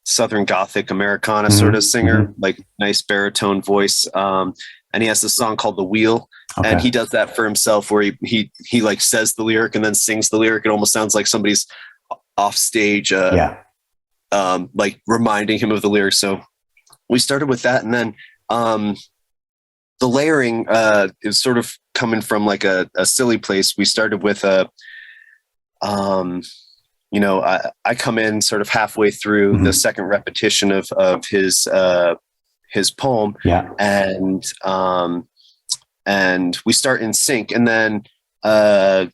Southern Gothic Americana sort of singer, like nice baritone voice. And he has this song called The Wheel. And he does that for himself, where he like says the lyric and then sings the lyric. It almost sounds like somebody's off stage, like reminding him of the lyrics. So we started with that, and then the layering is sort of coming from like a silly place. We started with I come in sort of halfway through the second repetition of his poem, and we start in sync, and then I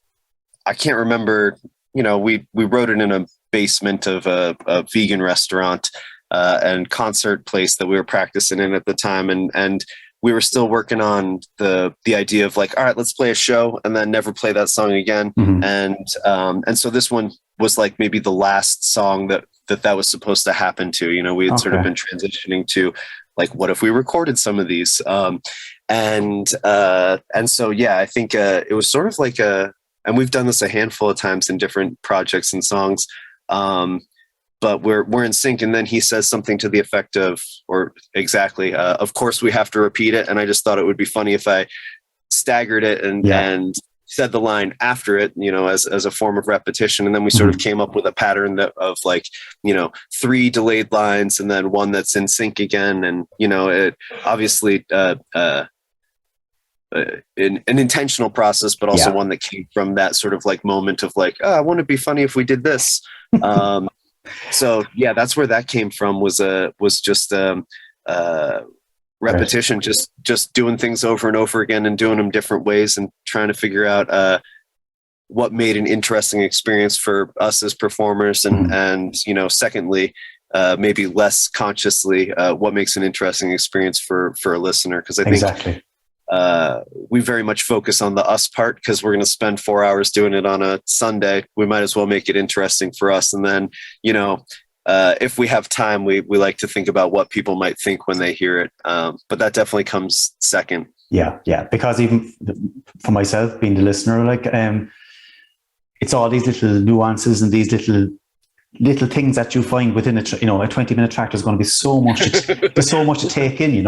can't remember. We wrote it in a basement of a vegan restaurant and concert place that we were practicing in at the time, and we were still working on the idea of like, all right, let's play a show and then never play that song again. And so this one was like maybe the last song that was supposed to happen to. We had sort of been transitioning to like, what if we recorded some of these? And so yeah, I think it was sort of like and we've done this a handful of times in different projects and songs. But we're in sync, and then he says something to the effect of, or exactly, of course we have to repeat it. And I just thought it would be funny if I staggered it and said the line after it, as a form of repetition. And then we sort of came up with a pattern of like, 3 delayed lines and then one that's in sync again. And, it obviously, an intentional process, but also one that came from that sort of like moment of like, oh, I want to be funny if we did this. So yeah, that's where that came from, was just repetition, just doing things over and over again and doing them different ways and trying to figure out what made an interesting experience for us as performers, and secondly, maybe less consciously, what makes an interesting experience for a listener, because I think we very much focus on the us part, because we're going to spend 4 hours doing it on a Sunday. We might as well make it interesting for us. And then, if we have time, we like to think about what people might think when they hear it. But that definitely comes second. Yeah. Because even for myself, being the listener, like, it's all these little nuances and these little things that you find within a 20-minute track. There's going to be so much there's so much to take in,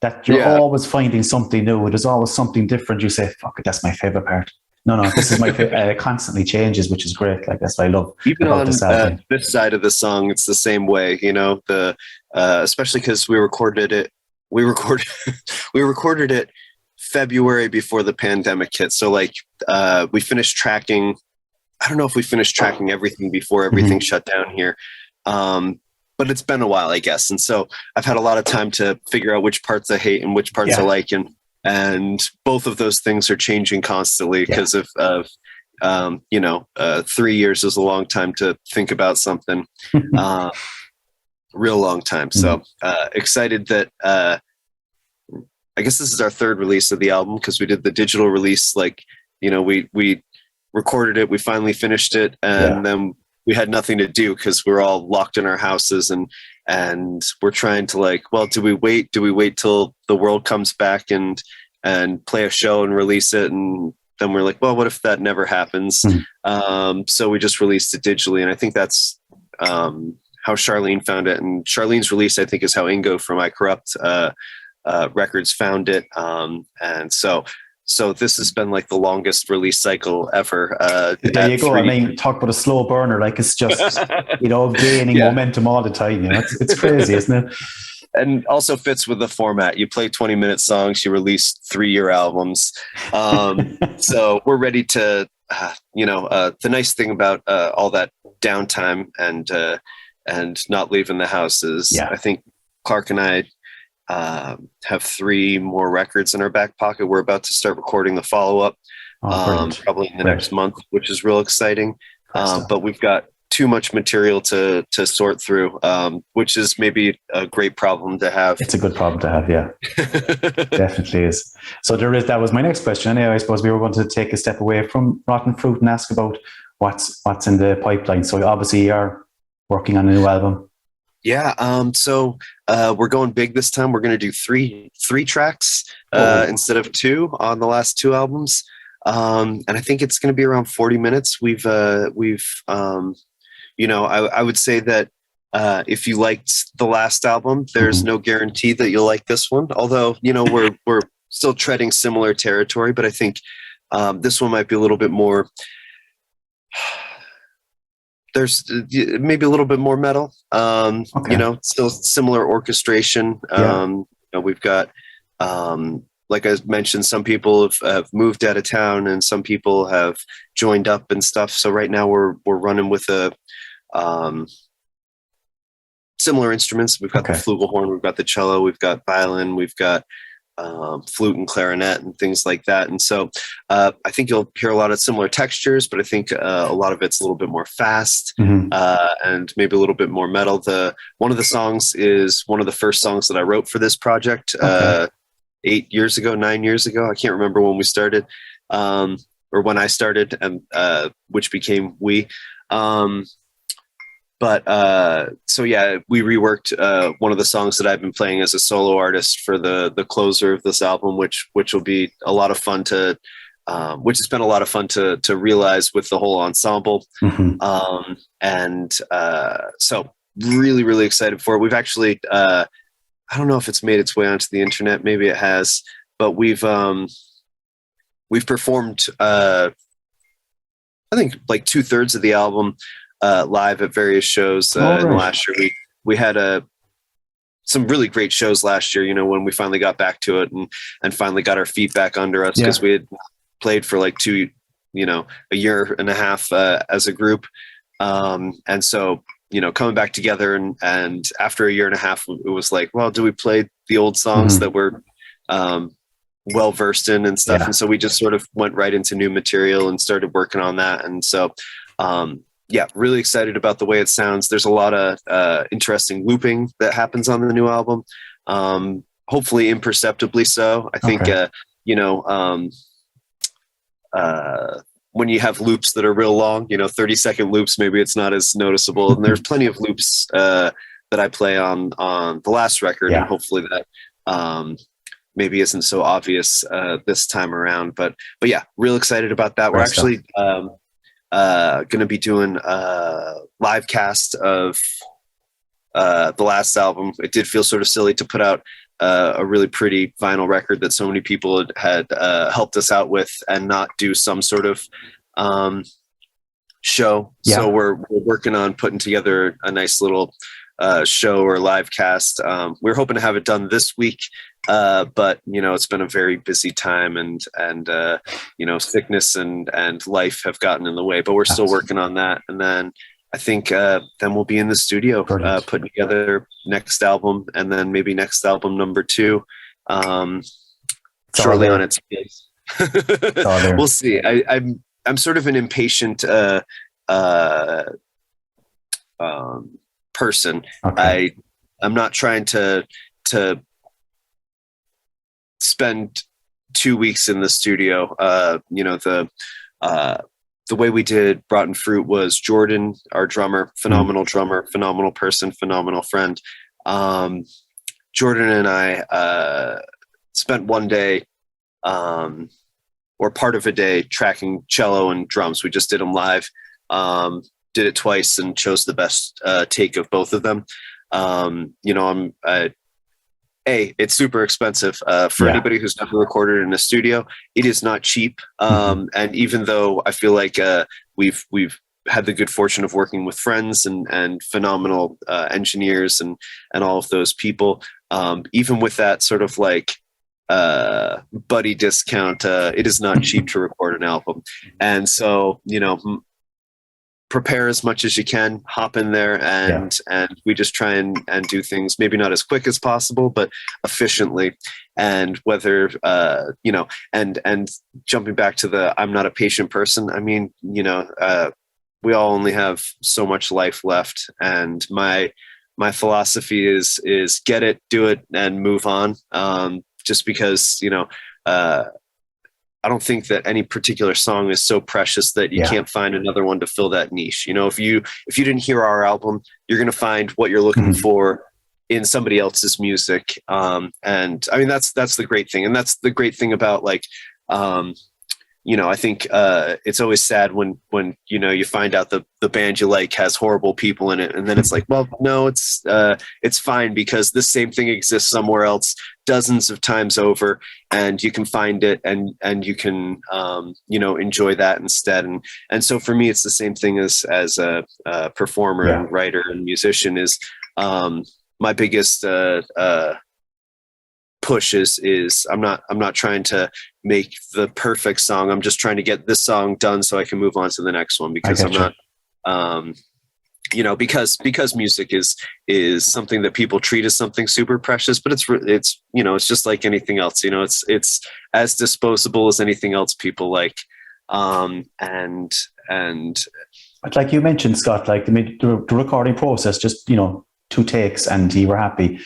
that you're always finding something new. There's always something different. You say, fuck it, that's my favorite part. No, this is my favorite. It constantly changes, which is great. Like, that's what I love. Even on this side of the song, it's the same way, especially because we recorded it February before the pandemic hit. So like, we finished tracking. I don't know if we finished tracking everything before everything shut down here. But it's been a while, I guess. And so I've had a lot of time to figure out which parts I hate and which parts I like. And both of those things are changing constantly because of 3 years is a long time to think about something, real long time. So excited that, I guess this is our third release of the album, because we did the digital release. Like, we recorded it, we finally finished it, and then we had nothing to do because we're all locked in our houses, and we're trying to like, well, do we wait till the world comes back and play a show and release it? And then we're like, well, what if that never happens? So we just released it digitally, and I think that's how Charlene found it. And Charlene's release, I think, is how Ingo from I Corrupt Records found it. And so this has been like the longest release cycle ever. There you go. I mean, talk about a slow burner. Like, it's just, gaining momentum all the time. It's crazy, isn't it? And also fits with the format. You play 20-minute songs, you release 3-year albums. So we're ready to, the nice thing about all that downtime and not leaving the house is, I think Clark and I have 3 more records in our back pocket. We're about to start recording the follow-up, probably in the next month, which is real exciting. But we've got too much material to sort through, which is maybe a great problem to have. It's a good problem to have, yeah. Definitely is. So that was my next question. Anyway, I suppose we were going to take a step away from Rotten Fruit and ask about what's in the pipeline. So obviously you're working on a new album. Yeah. So we're going big this time. We're going to do three tracks instead of 2 on the last 2 albums. And I think it's going to be around 40 minutes. I would say that if you liked the last album, there's no guarantee that you'll like this one. Although, we're still treading similar territory, but I think this one might be a little bit more there's maybe a little bit more metal, still similar orchestration. We've got, like I mentioned, some people have moved out of town and some people have joined up and stuff. So right now we're running with similar instruments. We've got the flugelhorn, we've got the cello, we've got violin, we've got flute and clarinet and things like that. And so I think you'll hear a lot of similar textures, but I think a lot of it's a little bit more fast and maybe a little bit more metal. One of the songs is one of the first songs that I wrote for this project 9 years ago. I can't remember when we started or when I started, and which became We. So yeah, we reworked one of the songs that I've been playing as a solo artist for the closer of this album, which will be a lot of fun which has been a lot of fun to realize with the whole ensemble. So really, really excited for it. We've actually, I don't know if it's made its way onto the internet. Maybe it has, but we've performed, I think like 2/3 of the album live at various shows. And last year we had some really great shows last year, when we finally got back to it and finally got our feet back under us, because we had played for like a year and a half as a group. And so, coming back together and after a year and a half, it was like, well, do we play the old songs that we're well versed in and stuff? And so we just sort of went right into new material and started working on that. And so, really excited about the way it sounds. There's a lot of interesting looping that happens on the new album. Hopefully imperceptibly so. I think, when you have loops that are real long, 30-second loops, maybe it's not as noticeable. And there's plenty of loops that I play on the last record. And hopefully that maybe isn't so obvious this time around. But yeah, real excited about that. We're actually going to be doing a live cast of the last album. It did feel sort of silly to put out a really pretty vinyl record that so many people had helped us out with and not do some sort of show. So we're working on putting together a nice little show or live cast. We're hoping to have it done this week, but it's been a very busy time and sickness and life have gotten in the way, but we're still working on that. And then I think then we'll be in the studio putting together next album, and then maybe next album number 2 shortly on its place. We'll see. I'm sort of an impatient person. I'm not trying to spend 2 weeks in the studio. The way we did Rotten Fruit was Jordan, our drummer, phenomenal person, phenomenal friend. Jordan and I spent one day or part of a day tracking cello and drums. We just did them live, did it twice and chose the best take of both of them. It's super expensive for anybody who's never recorded in a studio. It is not cheap. And even though I feel like we've had the good fortune of working with friends and phenomenal engineers and all of those people, even with that sort of like buddy discount, it is not cheap to record an album. And so, prepare as much as you can, hop in there and we just try and do things maybe not as quick as possible, but efficiently. And whether, and jumping back to I'm not a patient person. I mean, we all only have so much life left. And my philosophy is get it, do it, and move on. Just because, I don't think that any particular song is so precious that you can't find another one to fill that niche. If you didn't hear our album, you're going to find what you're looking for in somebody else's music. And I mean, that's the great thing. And that's the great thing about I think it's always sad when you find out the band you like has horrible people in it, and then it's like, well, no, it's fine because this same thing exists somewhere else dozens of times over, and you can find it and you can enjoy that instead. And so for me, it's the same thing as a performer and writer and musician. Is my biggest push is I'm not trying to make the perfect song. I'm just trying to get this song done so I can move on to the next one, because I'm not because music is something that people treat as something super precious, but it's just like anything else. It's as disposable as anything else people like. And but like you mentioned, Scott, like the recording process, just 2 takes and you were happy.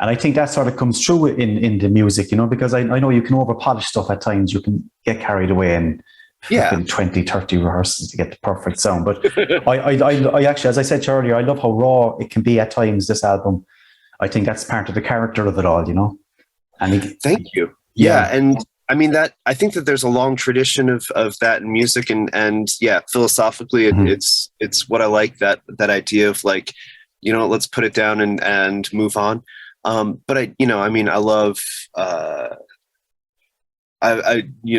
And I think that sort of comes through in the music, because I know you can over-polish stuff at times. You can get carried away and 20, 30 rehearsals to get the perfect sound. But I actually, as I said earlier, I love how raw it can be at times, this album. I think that's part of the character of it all, And thank you. Yeah. And I mean I think that there's a long tradition of that in music, and philosophically it's what I like, that idea of like, let's put it down and move on. But I love,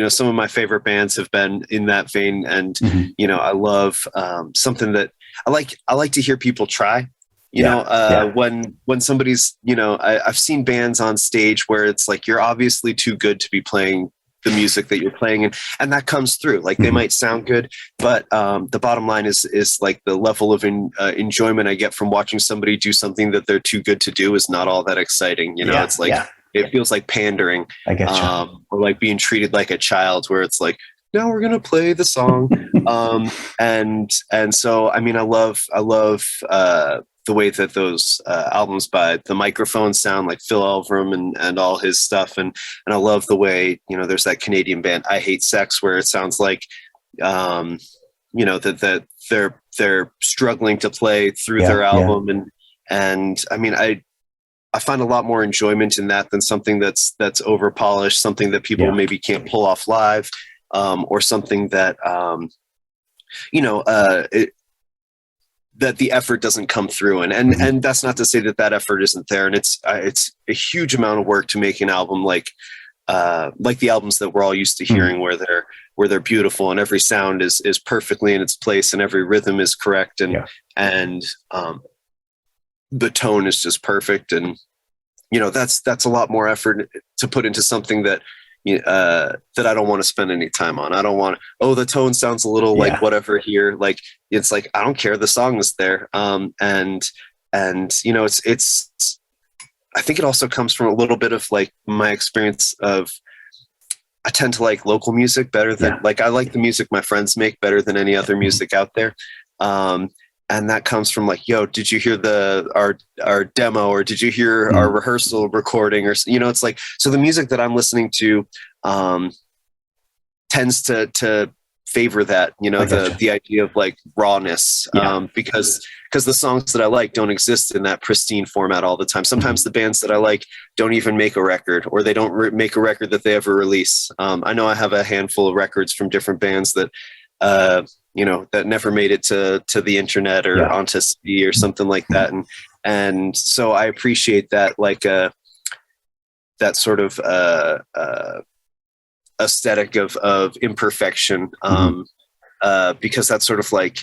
some of my favorite bands have been in that vein, and, I love, something that I like to hear people try, when somebody's, I've seen bands on stage where it's like, you're obviously too good to be playing the music that you're playing, and that comes through. Like, they might sound good, but the bottom line is like the level of enjoyment I get from watching somebody do something that they're too good to do is not all that exciting. It's like it feels like pandering. I get you. Or like being treated like a child, where it's like, now we're gonna play the song. And so I love the way that those albums by The Microphones sound, like Phil Elverum and all his stuff. And I love the way, there's that Canadian band, I Hate Sex, where it sounds like, that they're struggling to play through their album. And I find a lot more enjoyment in that than something that's over polished, something that people maybe can't pull off live, or something that, that the effort doesn't come through. And that's not to say that effort isn't there. And it's a huge amount of work to make an album like the albums that we're all used to hearing, where they're beautiful and every sound is perfectly in its place and every rhythm is correct. And the tone is just perfect. And, that's a lot more effort to put into something that I don't want to spend any time on. I don't want, the tone sounds a little like whatever here. Like, it's like, I don't care. The song is there. And it's, I think it also comes from a little bit of like my experience of, I tend to like local music better than I like the music my friends make better than any other music out there. And that comes from like, did you hear our demo, or did you hear our rehearsal recording, or, it's like, so the music that I'm listening to, tends to favor that, the idea of like rawness, because the songs that I like don't exist in that pristine format all the time. Sometimes the bands that I like don't even make a record, or they don't make a record that they ever release. I know I have a handful of records from different bands that, that never made it to the internet or onto CD or something like that. And so I appreciate that, like, that sort of, aesthetic of imperfection. Because that's sort of like,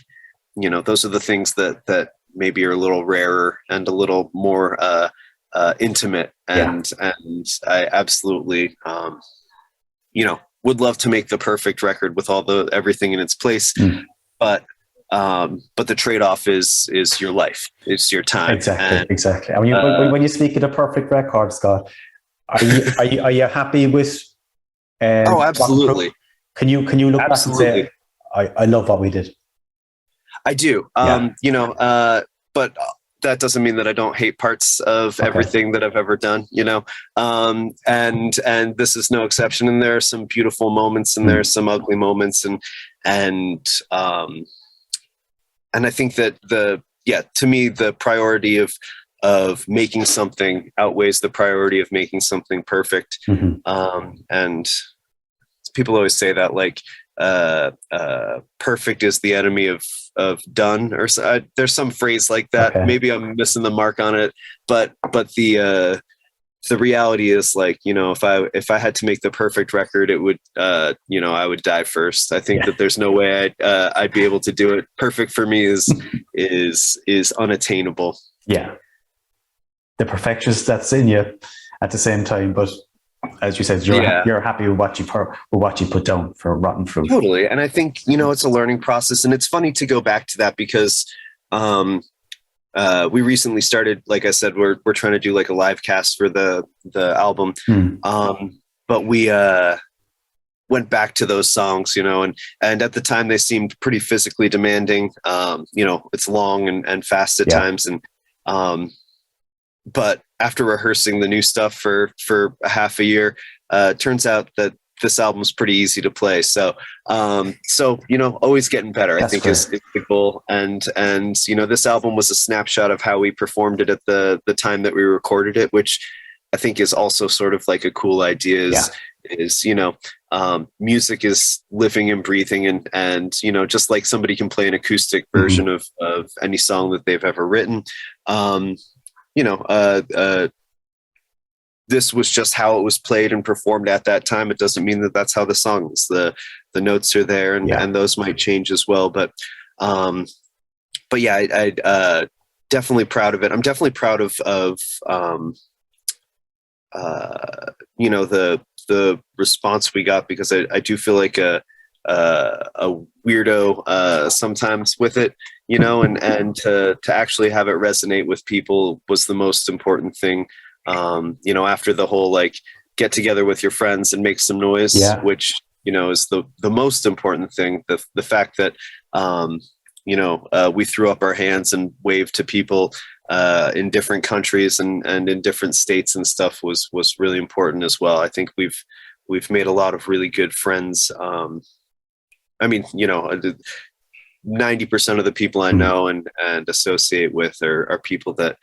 those are the things that maybe are a little rarer and a little more, intimate. And I absolutely, would love to make the perfect record with everything in its place. But the trade-off is your life. It's your time. Exactly. And when you speak of the perfect record, Scott, are you happy with? Absolutely. Can you look back and say, I love what we did? I do. But that doesn't mean that I don't hate parts of everything that I've ever done, and this is no exception. And there are some beautiful moments and there are some ugly moments. And I think that to me, the priority of making something outweighs the priority of making something perfect. And it's people always say that like perfect is the enemy of done, or there's some phrase like that. Okay. Maybe I'm missing the mark on it, but the reality is, like, you know, if I had to make the perfect record, it would, you know, I would die first. I think that there's no way I'd be able to do it. Perfect for me is unattainable. Yeah. The perfectionist that's in you at the same time, but as you said, you're happy with what you put down for Rotten Fruit. Totally. And I think, you know, it's a learning process, and it's funny to go back to that because, we recently started, like I said, we're trying to do like a live cast for the album. But we went back to those songs, you know, and at the time they seemed pretty physically demanding. You know, it's long and fast at times. And but after rehearsing the new stuff for a half a year, turns out that this album's pretty easy to play. So, you know, always getting better, I think is the goal. And, you know, this album was a snapshot of how we performed it at the time that we recorded it, which I think is also sort of like a cool idea is, you know, music is living and breathing, and, you know, just like somebody can play an acoustic version of any song that they've ever written. You know, this was just how it was played and performed at that time. It doesn't mean that that's how the song is. The notes are there, and those might change as well. But yeah, I definitely proud of it. I'm definitely proud of you know, the response we got, because I do feel like a weirdo sometimes with it, you know, and to actually have it resonate with people was the most important thing. You know, after the whole like get together with your friends and make some noise, which, you know, is the most important thing. The fact that, you know, we threw up our hands and waved to people in different countries and in different states and stuff was really important as well. I think we've made a lot of really good friends. I mean, you know, 90% of the people I know and associate with are people that,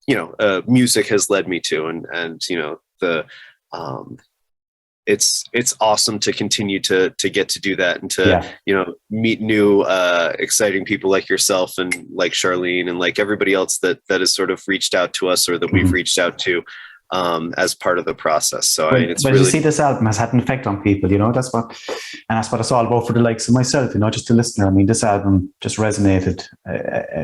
you know, music has led me to, and, you know, it's awesome to continue to get to do that, and to, you know, meet new, exciting people like yourself and like Charlene and like everybody else that has sort of reached out to us, or that we've reached out to, as part of the process. So I mean, it's really, you see, this album has had an effect on people, you know, that's what it's all about for the likes of myself, you know, just a listener. I mean, this album just resonated,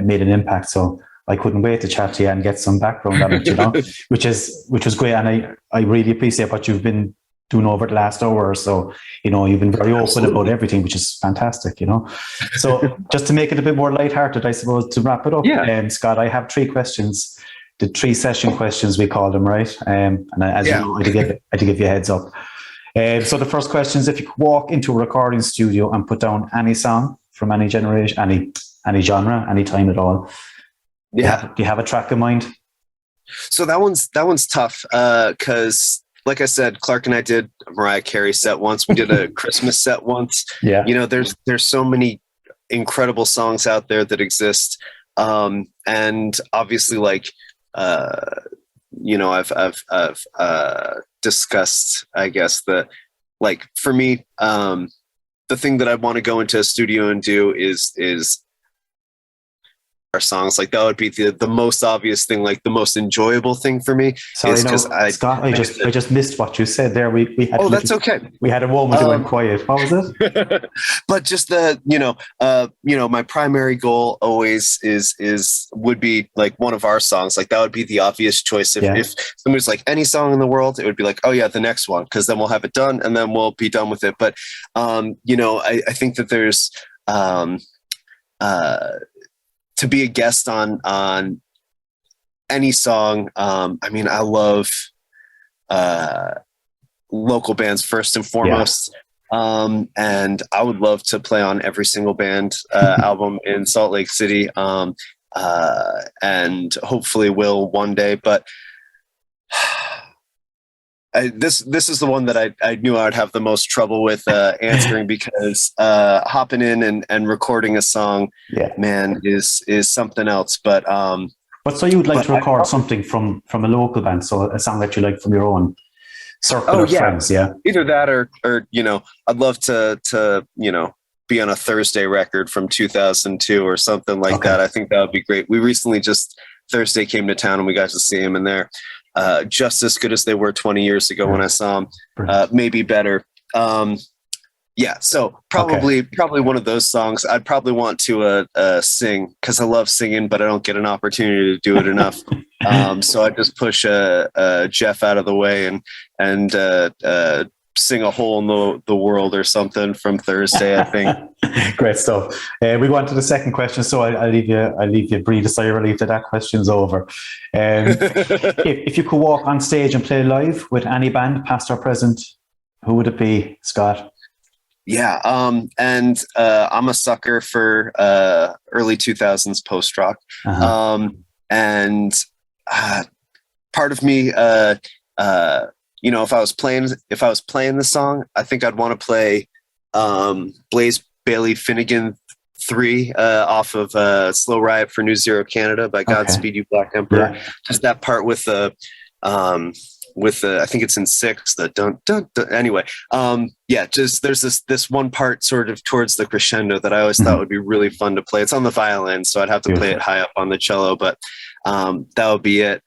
made an impact. So I couldn't wait to chat to you and get some background on it, you know, which was great. And I really appreciate what you've been doing over the last hour or so. You know, you've been very open about everything, which is fantastic, you know. So just to make it a bit more lighthearted, I suppose, to wrap it up, Scott, I have 3 questions, the 3 session questions we call them, right? And as you know, I had to give you a heads up. So the first question is, if you could walk into a recording studio and put down any song from any generation, any genre, any time at all, do you have a track in mind? So that one's tough, because like I said, Clark and I did a Mariah Carey set once. We did a Christmas set once. You know, there's so many incredible songs out there that exist, and obviously, like, you know, I've discussed, I guess, like, for me, the thing that I want to go into a studio and do is our songs. Like, that would be the most obvious thing, like the most enjoyable thing for me. Sorry, Scott, I just missed what you said there. We had that's okay. We had a moment you went quiet. What was it? But just you know, my primary goal always would be like one of our songs. Like, that would be the obvious choice. If somebody's like, any song in the world, it would be like, oh yeah, the next one, because then we'll have it done and then we'll be done with it. But you know, I think that there's to be a guest on any song. I mean, I love local bands first and foremost. And I would love to play on every single band album in Salt Lake City, and hopefully will one day. But this is the one that I knew I would have the most trouble with answering, because hopping in and recording a song, man, is something else. But so you would like to record something from a local band, so a song that you like from your own circle of friends. Yeah. Either that or, I'd love to, be on a Thursday record from 2002 or something like that. I think that would be great. We recently Thursday came to town and we got to see him, and they're just as good as they were 20 years ago when I saw them, maybe better. So probably one of those songs I'd probably want to sing, because I love singing, but I don't get an opportunity to do it enough. So I just push Jeff out of the way and sing A Hole in the World or something from Thursday, I think. Great stuff. We go on to the second question, so I'll leave you breathe a sigh of relief that question's over. If you could walk on stage and play live with any band, past or present, who would it be, Scott? Yeah, and I'm a sucker for early 2000s post rock, and part of me, if I was playing the song, I think I'd want to play Blaze Bailey Finnegan 3 off of Slow Riot for New Zero Canada by Godspeed You Black Emperor. Yeah. Just that part with the I think it's in 6, the dun dun dun. Anyway, just there's this one part sort of towards the crescendo that I always thought would be really fun to play. It's on the violin, so I'd have to play it high up on the cello, but that would be it.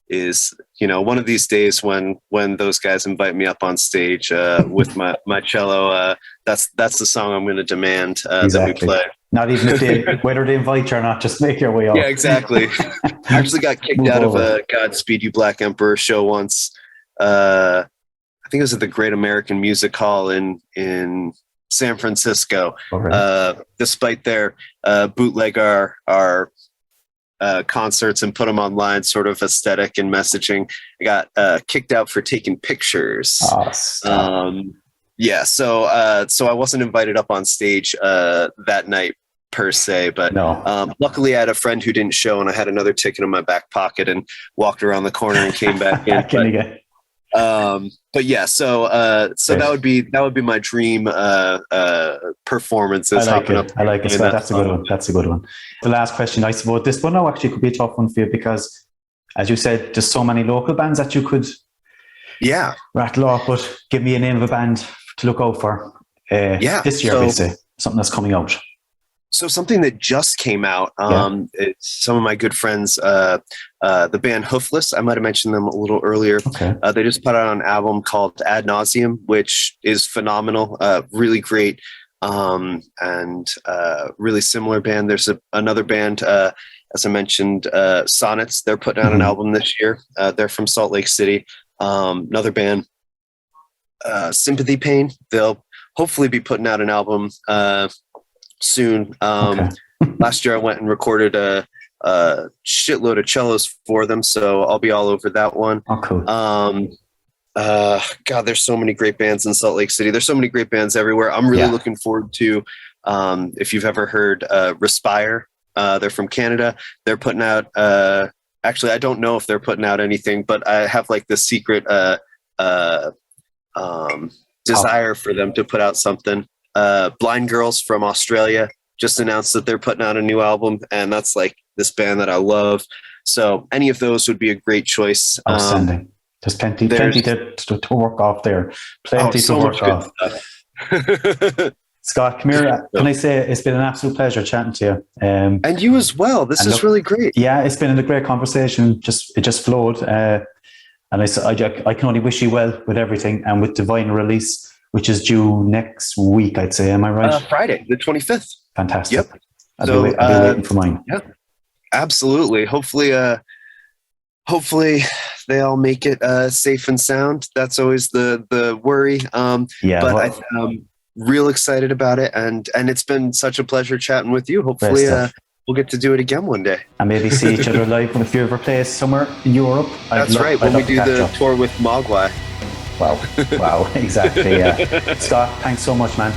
Is one of these days when those guys invite me up on stage with my cello, that's the song I'm going to demand that we play. Not even if whether they invite you or not, just make your way up. Yeah, exactly. I actually got kicked out of a Godspeed You Black Emperor show once. I think it was at the Great American Music Hall in San Francisco. Despite their bootleg our concerts and put them online sort of aesthetic and messaging, I got kicked out for taking pictures. So I wasn't invited up on stage that night per se, but luckily I had a friend who didn't show, and I had another ticket in my back pocket and walked around the corner and came back in. So that would be my dream performances. I like it. So that's a good one. That's a good one. The last question, I suppose this one now actually could be a tough one for you, because as you said, there's so many local bands that you could rattle off, but give me a name of a band to look out for this year, basically. Something that's coming out. So something that just came out, it's some of my good friends, the band Hoofless, I might have mentioned them a little earlier. They just put out an album called Ad Nauseum, which is phenomenal, really great, and really similar band. There's another band, as I mentioned, Sonnets. They're putting out an album this year. They're from Salt Lake City. Another band, Sympathy Pain. They'll hopefully be putting out an album soon. Last year I went and recorded a shitload of cellos for them, so I'll be all over that one. God, there's so many great bands in Salt Lake City. There's so many great bands everywhere. I'm really looking forward to, if you've ever heard Respire, they're from Canada. They're putting out, actually I don't know if they're putting out anything, but I have like the secret desire for them to put out something. Blind Girls from Australia just announced that they're putting out a new album, and that's like this band that I love. So any of those would be a great choice. Outstanding. There's plenty to work off there. Plenty to work off. Scott, come here. Can I say it's been an absolute pleasure chatting to you. And you as well. This is really great. Yeah, it's been a great conversation. It just flowed. And I can only wish you well with everything, and with Divine Release, which is due next week, I'd say. Am I right? Friday, the 25th. Fantastic. Yep. I'll be waiting for mine. Yeah, absolutely. Hopefully they all make it safe and sound. That's always the worry. But I'm real excited about it, and it's been such a pleasure chatting with you. Hopefully we'll get to do it again one day. And maybe see each other live if you ever play somewhere in Europe. That's right, when we do the tour with Mogwai. Wow, exactly, yeah. Scott, thanks so much, man.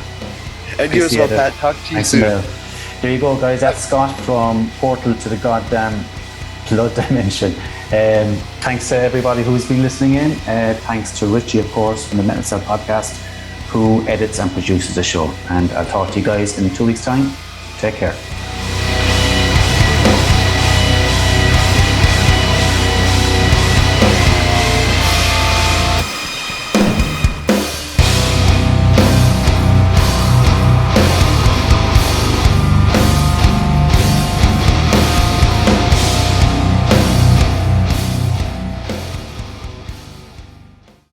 And you as well, Pat. Talk to you soon. There you go, guys. That's Scott from Portal to the Goddamn Blood Dimension. Thanks to everybody who's been listening in. Thanks to Richie, of course, from the Metal Cell Podcast, who edits and produces the show. And I'll talk to you guys in 2 weeks' time. Take care.